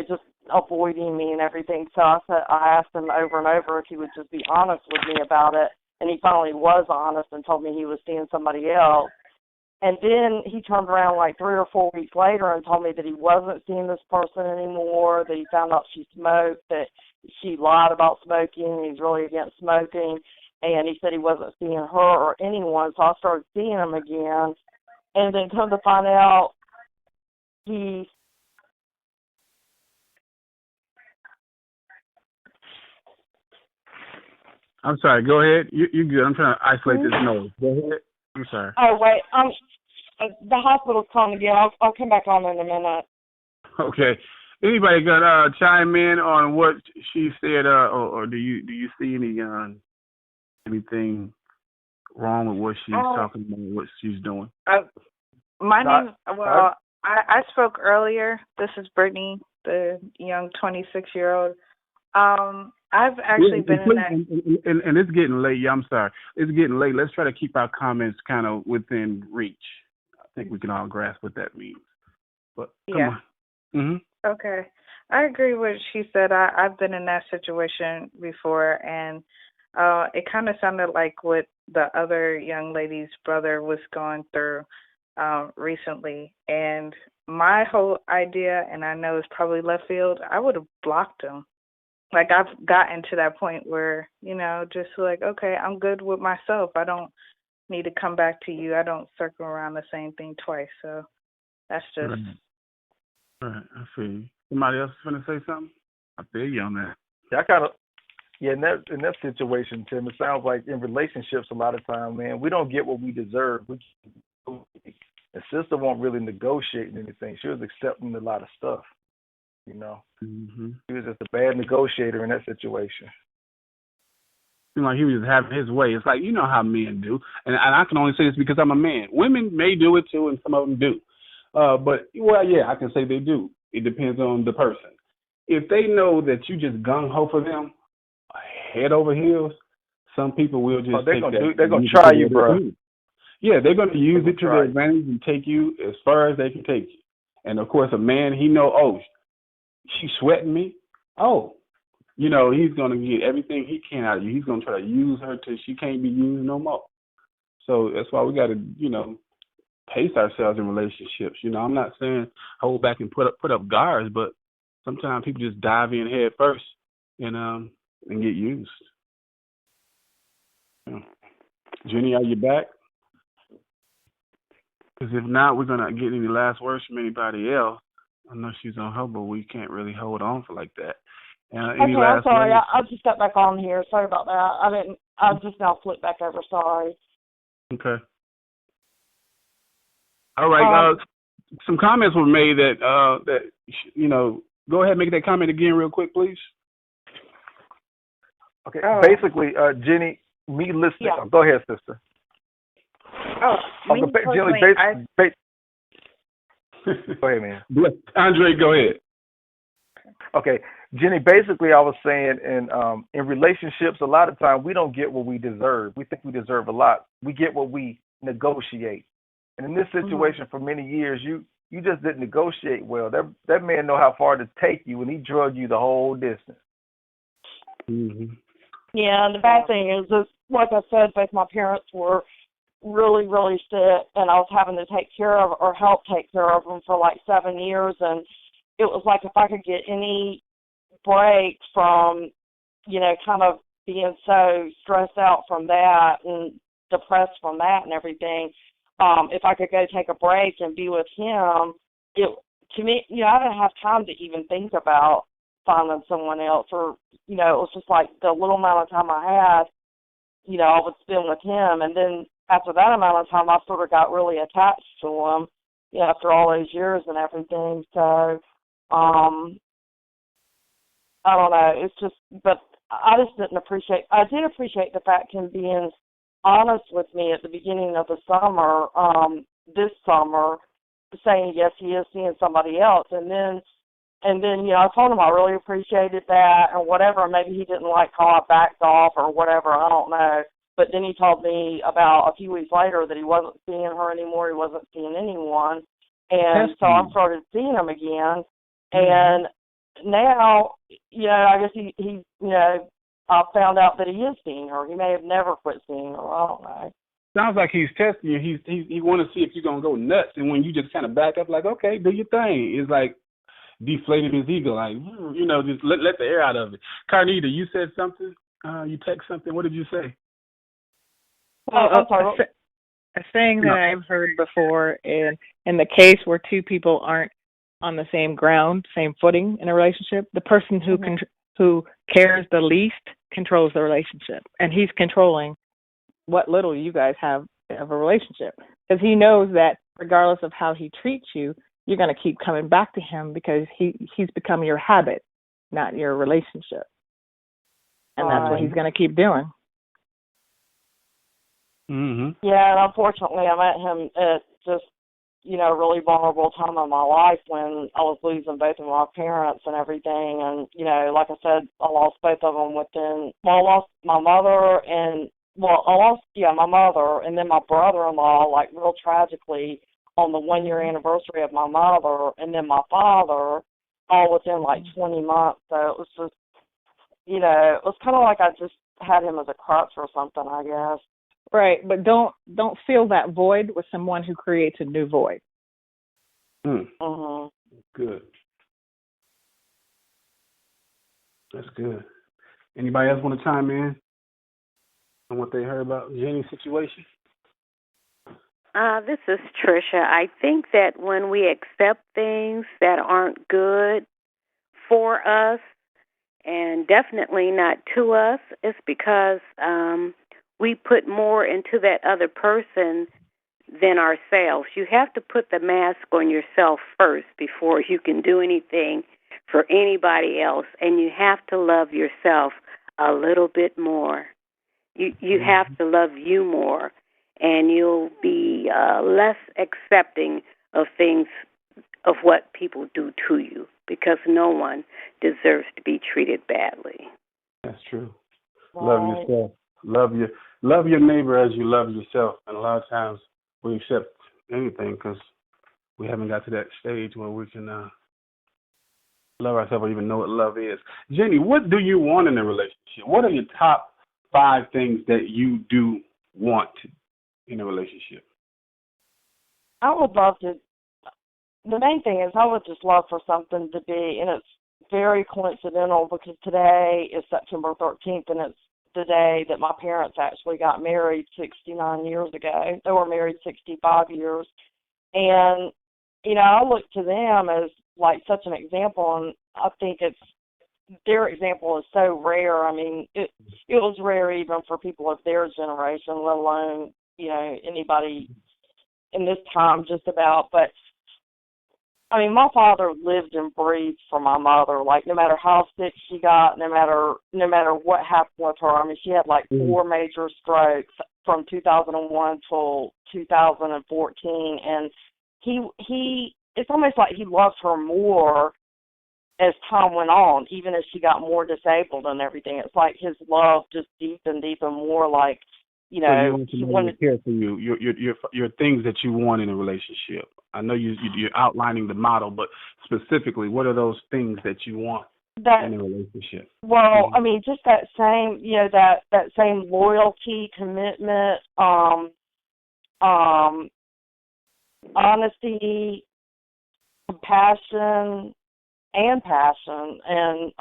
just avoiding me and everything. So I asked him over and over if he would just be honest with me about it, and he finally was honest and told me he was seeing somebody else. And then he turned around like 3 or 4 weeks later and told me that he wasn't seeing this person anymore, that he found out she smoked, that she lied about smoking, he's really against smoking. And he said he wasn't seeing her or anyone, so I started seeing him again. And then come to find out, I'm sorry, go ahead. You're good. I'm trying to isolate this noise. Go ahead. I'm sorry. Oh, wait. The hospital's calling again. I'll come back on in a minute. Okay. Anybody got chime in on what she said, or do you see anything wrong with what she's talking about, what she's doing? My name, I spoke earlier. This is Brittany, the young 26-year-old. I've actually been in that. And it's getting late. Yeah, I'm sorry. It's getting late. Let's try to keep our comments kind of within reach. I think we can all grasp what that means. But come on. Mm-hmm. Okay. I agree with what she said. I've been in that situation before, and it kind of sounded like what the other young lady's brother was going through recently. And my whole idea, and I know it's probably left field, I would have blocked him. Like, I've gotten to that point where, just like, okay, I'm good with myself. I don't need to come back to you. I don't circle around the same thing twice. So that's just. Right. I feel you. Somebody else is going to say something? I feel you on that. Yeah, in that situation, Tim, it sounds like in relationships a lot of time, man, we don't get what we deserve. And sister won't really negotiate anything. She was accepting a lot of stuff, Mm-hmm. She was just a bad negotiator in that situation. Like he was just having his way. It's like, how men do. And I can only say this because I'm a man. Women may do it too, and some of them do. But, I can say they do. It depends on the person. If they know that you just gung ho for them, head over heels, some people will just they're take gonna that. They're gonna try you, bro. Yeah, they're gonna use it to try their advantage and take you as far as they can take you. And of course, a man, he know, oh, she's sweating me. Oh, you know, he's gonna get everything he can out of you. He's gonna try to use her till she can't be used no more. So that's why we got to, you know, pace ourselves in relationships. You know, I'm not saying hold back and put up guards, but sometimes people just dive in head first and get used. Yeah. Jenny, are you back? Because if not, we're gonna get any last words from anybody else. I know she's on hold, but we can't really hold on for like that. Any Okay, last I'm sorry. words? I just got back on here. Sorry about that. I just now flipped back over. Sorry. Okay. All right. Some comments were made that you know. Go ahead, and make that comment again, real quick, please. Okay. Basically, Jenny, me listening. Yeah. Oh, go ahead, sister. Me Jenny, personally, go ahead, man. Andre, go ahead. Okay, Jenny. Basically, I was saying in relationships, a lot of times we don't get what we deserve. We think we deserve a lot. We get what we negotiate. And in this situation, for many years, you just didn't negotiate well. That man know how far to take you, and he drug you the whole distance. Mm-hmm. Yeah, and the bad thing is, like I said, both my parents were really, really sick, and I was having to take care of or help take care of them for like 7 years, and it was like if I could get any break from, you know, kind of being so stressed out from that and depressed from that and everything, if I could go take a break and be with him, to me, you know, I didn't have time to even think about finding someone else, or, you know, it was just like the little amount of time I had, you know, I would spend with him, and then after that amount of time, I sort of got really attached to him, you know, after all those years and everything. So, I don't know. It's just, but I just didn't appreciate. I did appreciate the fact him being honest with me at the beginning of the summer, this summer, saying yes, he is seeing somebody else, and then you know, I told him I really appreciated that and whatever. Maybe he didn't like how I backed off or whatever. I don't know. But then he told me about a few weeks later that he wasn't seeing her anymore. He wasn't seeing anyone, and so I started seeing him again. And now, you know, I guess he you know, I found out that he is seeing her. He may have never quit seeing her. I don't know. Sounds like he's testing you. He want to see if you're gonna go nuts, and when you just kind of back up, like, okay, do your thing. It's like deflated his ego, like, you know, just let the air out of it. Carnita, you said something. You text something. What did you say? A saying that I've heard before, in the case where two people aren't on the same ground, same footing in a relationship, the person who cares the least controls the relationship, and he's controlling what little you guys have of a relationship, because he knows that regardless of how he treats you, you're going to keep coming back to him because he's become your habit, not your relationship, and that's what he's going to keep doing. Mm-hmm. Yeah, and unfortunately, I met him at just, you know, a really vulnerable time in my life when I was losing both of my parents and everything. And, you know, like I said, I lost both of them within, well, I lost my mother and, well, I lost, my mother, and then my brother-in-law, like, real tragically on the 1-year anniversary of my mother, and then my father, all within, like, 20 months. So it was just, you know, it was kind of like I just had him as a crutch or something, I guess. Right, but don't fill that void with someone who creates a new void. Good. That's good. Anybody else want to chime in on what they heard about Jenny's situation? This is Tricia. I think that when we accept things that aren't good for us, and definitely not to us, it's because we put more into that other person than ourselves. You have to put the mask on yourself first before you can do anything for anybody else, and you have to love yourself a little bit more. You have to love you more, and you'll be less accepting of things of what people do to you, because no one deserves to be treated badly. That's true. Right. Love yourself. Love your neighbor as you love yourself. And a lot of times we accept anything because we haven't got to that stage where we can love ourselves or even know what love is. Jenny, what do you want in a relationship? What are your top 5 things that you do want in a relationship? I would love to. The main thing is I would just love for something to be, and it's very coincidental because today is September 13th, and it's the day that my parents actually got married 69 years ago. They were married 65 years. And, you know, I look to them as like such an example, and I think their example is so rare. I mean, it was rare even for people of their generation, let alone, you know, anybody in this time just about. But I mean, my father lived and breathed for my mother. Like, no matter how sick she got, no matter what happened with her. I mean, she had like 4 major strokes from 2001 till 2014, and he it's almost like he loved her more as time went on, even as she got more disabled and everything. It's like his love just deepened even more. Like, you know, so you want to care for you, your things that you want in a relationship. I know you're outlining the model, but specifically, what are those things that you want in a relationship? Well, I mean, just that same, you know, that same loyalty, commitment, honesty, compassion, and passion, and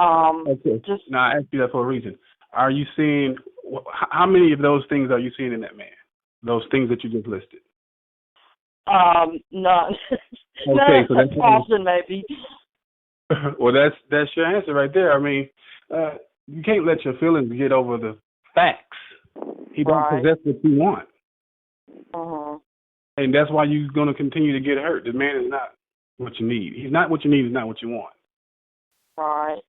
okay. Just. Now, I asked you that for a reason. Are you seeing how many of those things are you seeing in that man? Those things that you just listed. None. Okay, so that's passion, maybe. Well, that's your answer right there. I mean, you can't let your feelings get over the facts. He don't possess what you want, and that's why you're going to continue to get hurt. The man is not what you need. He's not what you need. He's not what you want. Right.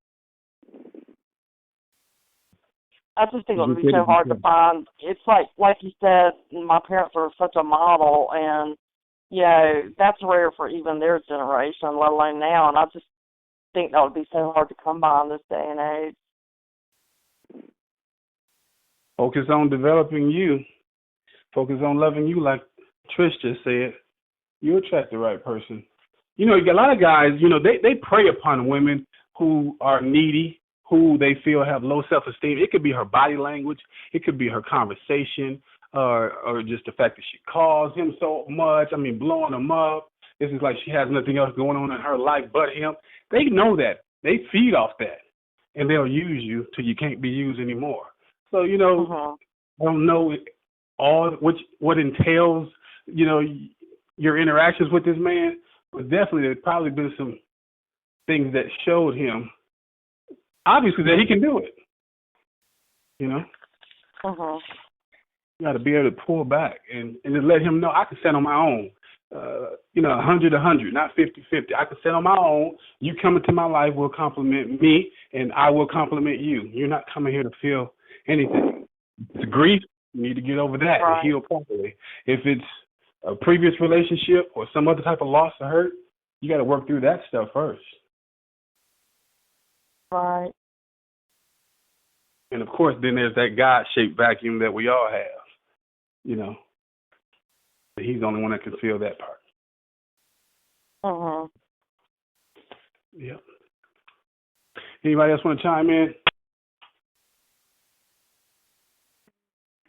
I just think it would be so hard to find. It's like you said, my parents are such a model, and you know, that's rare for even their generation, let alone now. And I just think that would be so hard to come by in this day and age. Focus on developing you. Focus on loving you, like Trish just said. You attract the right person. You know, a lot of guys, you know, they prey upon women who are needy, who they feel have low self-esteem. It could be her body language. It could be her conversation. Or just the fact that she calls him so much, I mean, blowing him up. This is like she has nothing else going on in her life but him. They know that. They feed off that. And they'll use you till you can't be used anymore. So, you know, I don't know all what entails, you know, your interactions with this man, but definitely there's probably been some things that showed him, obviously, that he can do it. You know? You got to be able to pull back and just let him know I can stand on my own. You know, 100-100, not 50-50. I can stand on my own. You come into my life will compliment me, and I will compliment you. You're not coming here to feel anything. It's grief. You need to get over that and heal properly. If it's a previous relationship or some other type of loss or hurt, you got to work through that stuff first. Right. And, of course, then there's that God-shaped vacuum that we all have. You know, he's the only one that can feel that part. Yep. Anybody else want to chime in?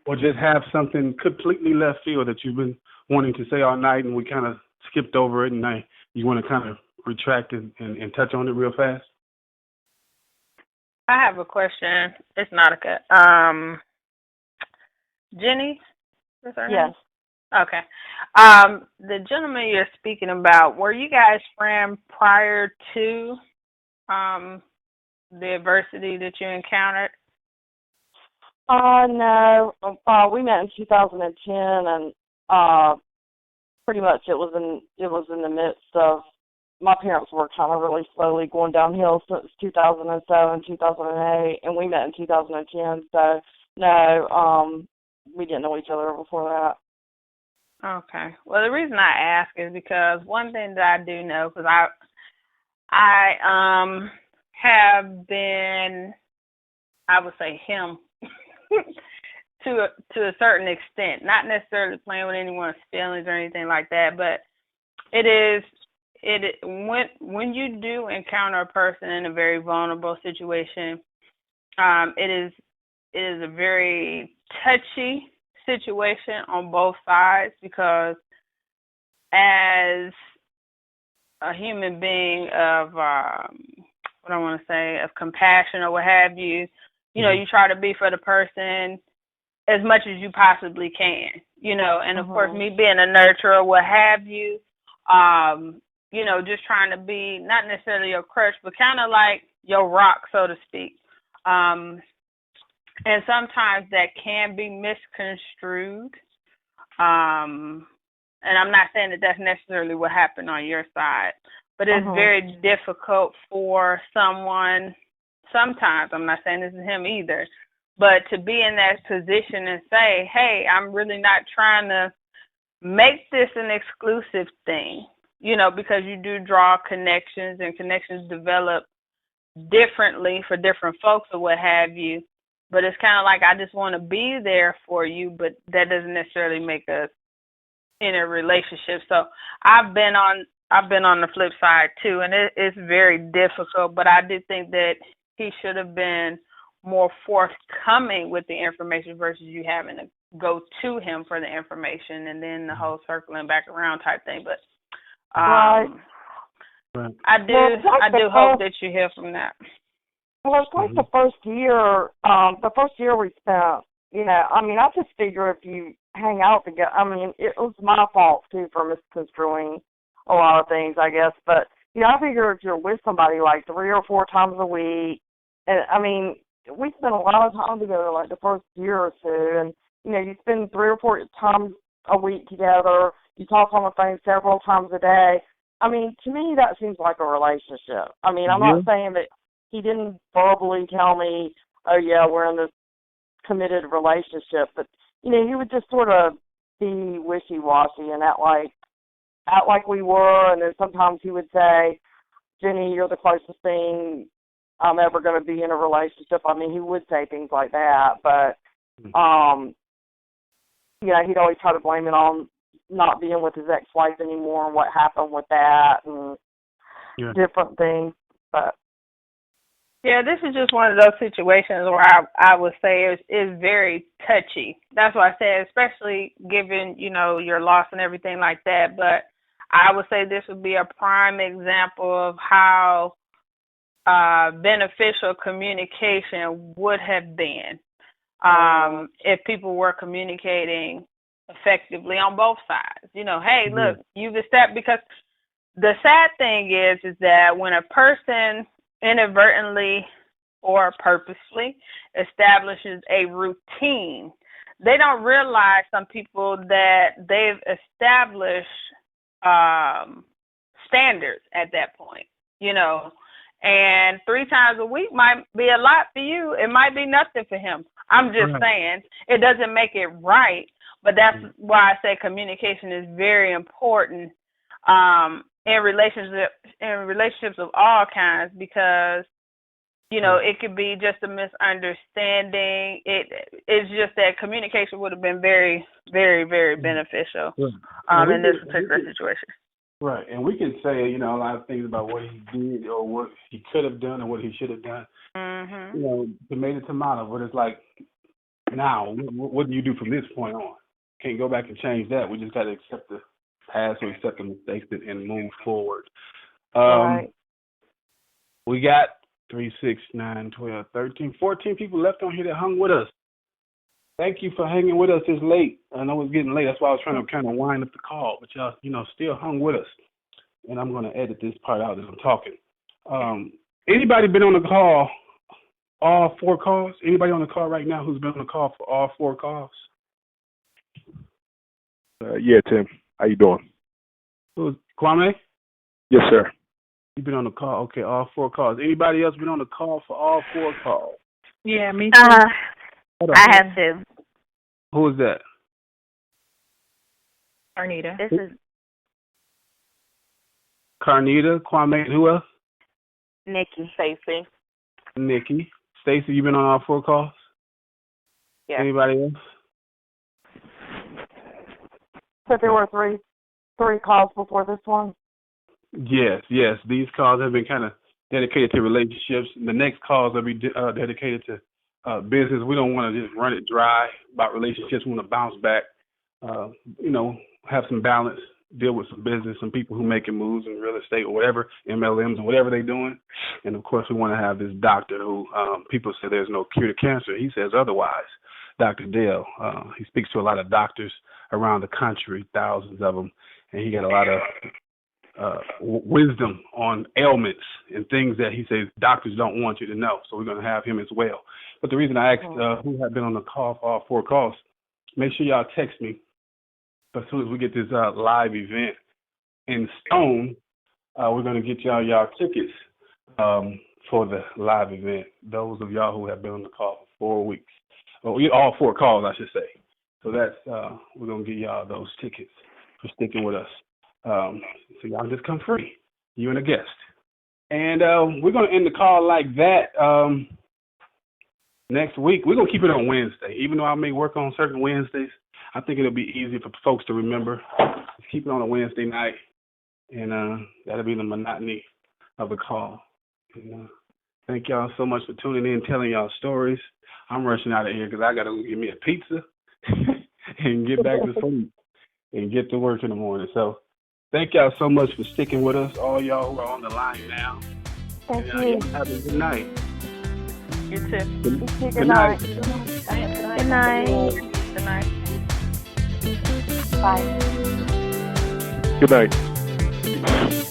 Or just have something completely left field that you've been wanting to say all night and we kind of skipped over it and you want to kind of retract and touch on it real fast? I have a question. It's Nautica. Jenny? Is her name? Yes. Okay. The gentleman you're speaking about, were you guys friends prior to the adversity that you encountered? No. We met in 2010, and pretty much it was in the midst of, my parents were kind of really slowly going downhill since 2007, 2008, and we met in 2010. So no, we didn't know each other before that. Okay. Well, the reason I ask is because one thing that I do know, because I have been, I would say him to a certain extent, not necessarily playing with anyone's feelings or anything like that, but when you do encounter a person in a very vulnerable situation, it is a very touchy situation on both sides, because as a human being of what I want to say, of compassion or what have you, you know, you try to be for the person as much as you possibly can, you know, and of course me being a nurturer, what have you, you know, just trying to be not necessarily your crutch, but kind of like your rock, so to speak. And sometimes that can be misconstrued. And I'm not saying that that's necessarily what happened on your side, but it's very difficult for someone sometimes, I'm not saying this is him either, but to be in that position and say, hey, I'm really not trying to make this an exclusive thing, you know, because you do draw connections and connections develop differently for different folks or what have you. But it's kind of like, I just want to be there for you, but that doesn't necessarily make us in a relationship. So I've been on the flip side too, and it's very difficult. But I do think that he should have been more forthcoming with the information versus you having to go to him for the information and then the whole circling back around type thing. But Right. I do hope that you hear from that. Well, it's like the first year we spent, you know, I mean, I just figure if you hang out together, I mean, it was my fault, too, for misconstruing a lot of things, I guess. But, you know, I figure if you're with somebody like 3 or 4 times a week, and, I mean, we spent a lot of time together, like the first year or two, and, you know, you spend 3 or 4 times a week together, you talk on the phone several times a day. I mean, to me, that seems like a relationship. I mean, I'm not saying that he didn't verbally tell me, oh, yeah, we're in this committed relationship, but, you know, he would just sort of be wishy-washy and act like we were, and then sometimes he would say, Jenny, you're the closest thing I'm ever going to be in a relationship. I mean, he would say things like that, but, you know, he'd always try to blame it on not being with his ex-wife anymore and what happened with that and different things, but. Yeah, this is just one of those situations where I would say is very touchy. That's why I said, especially given, you know, your loss and everything like that. But I would say this would be a prime example of how beneficial communication would have been if people were communicating effectively on both sides. You know, hey, look, you've established, because the sad thing is that when a person inadvertently or purposely establishes a routine, they don't realize, some people, that they've established standards at that point, you know, and 3 times a week might be a lot for you. It might be nothing for him. I'm just saying it doesn't make it right, but that's why I say communication is very important in relationships of all kinds, because, you know, it could be just a misunderstanding. It's just that communication would have been very, very, very beneficial in this particular situation. Right, and we can say, you know, a lot of things about what he did or what he could have done or what he should have done. You know, tomato, tomato. But it's like, now, what do you do from this point on? Can't go back and change that. We just got to accept the past or accept the mistakes and move forward. We got 3, 6, 9, 12, 13, 14 people left on here that hung with us. Thank you for hanging with us this late. I know it's getting late. That's why I was trying to kind of wind up the call, but y'all, you know, still hung with us. And I'm going to edit this part out as I'm talking. Anybody been on the call, all 4 calls? Anybody on the call right now who's been on the call for all 4 calls? Yeah, Tim. How you doing? Who's Kwame? Yes, sir. You've been on the call. Okay, all 4 calls. Anybody else been on the call for all 4 calls? Yeah, me too. I have to. Who is that? Arnita. This is Carnita, Kwame, who else? Nikki. Stacy. Nikki. Stacy, you been on all 4 calls? Yes. Anybody else? So there were three calls before this one. Yes. These calls have been kind of dedicated to relationships. The next calls will be dedicated to business. We don't want to just run it dry about relationships. We want to bounce back, have some balance, deal with some business, some people who making moves in real estate or whatever, MLMs or whatever they're doing. And, of course, we want to have this doctor who people say there's no cure to cancer. He says otherwise, Dr. Dale. He speaks to a lot of doctors around the country, thousands of them, and he got a lot of wisdom on ailments and things that he says doctors don't want you to know. So we're going to have him as well. But the reason I asked who had been on the call for all 4 calls, make sure y'all text me as soon as we get this live event in Stone. We're going to get y'all tickets for the live event. Those of y'all who have been on the call for 4 weeks, all 4 calls, I should say. So that's we're going to get y'all those tickets for sticking with us. So y'all just come free, you and a guest. And we're going to end the call like that next week. We're going to keep it on Wednesday. Even though I may work on certain Wednesdays, I think it'll be easy for folks to remember. Just keep it on a Wednesday night, and that'll be the monotony of the call. And, thank y'all so much for tuning in, telling y'all stories. I'm rushing out of here because I got to go get me a pizza and get back to sleep and get to work in the morning. So thank y'all so much for sticking with us, all y'all who are on the line now. Thank you. Have a good night. You too. Good night. Good night. Good night. Bye. Good night.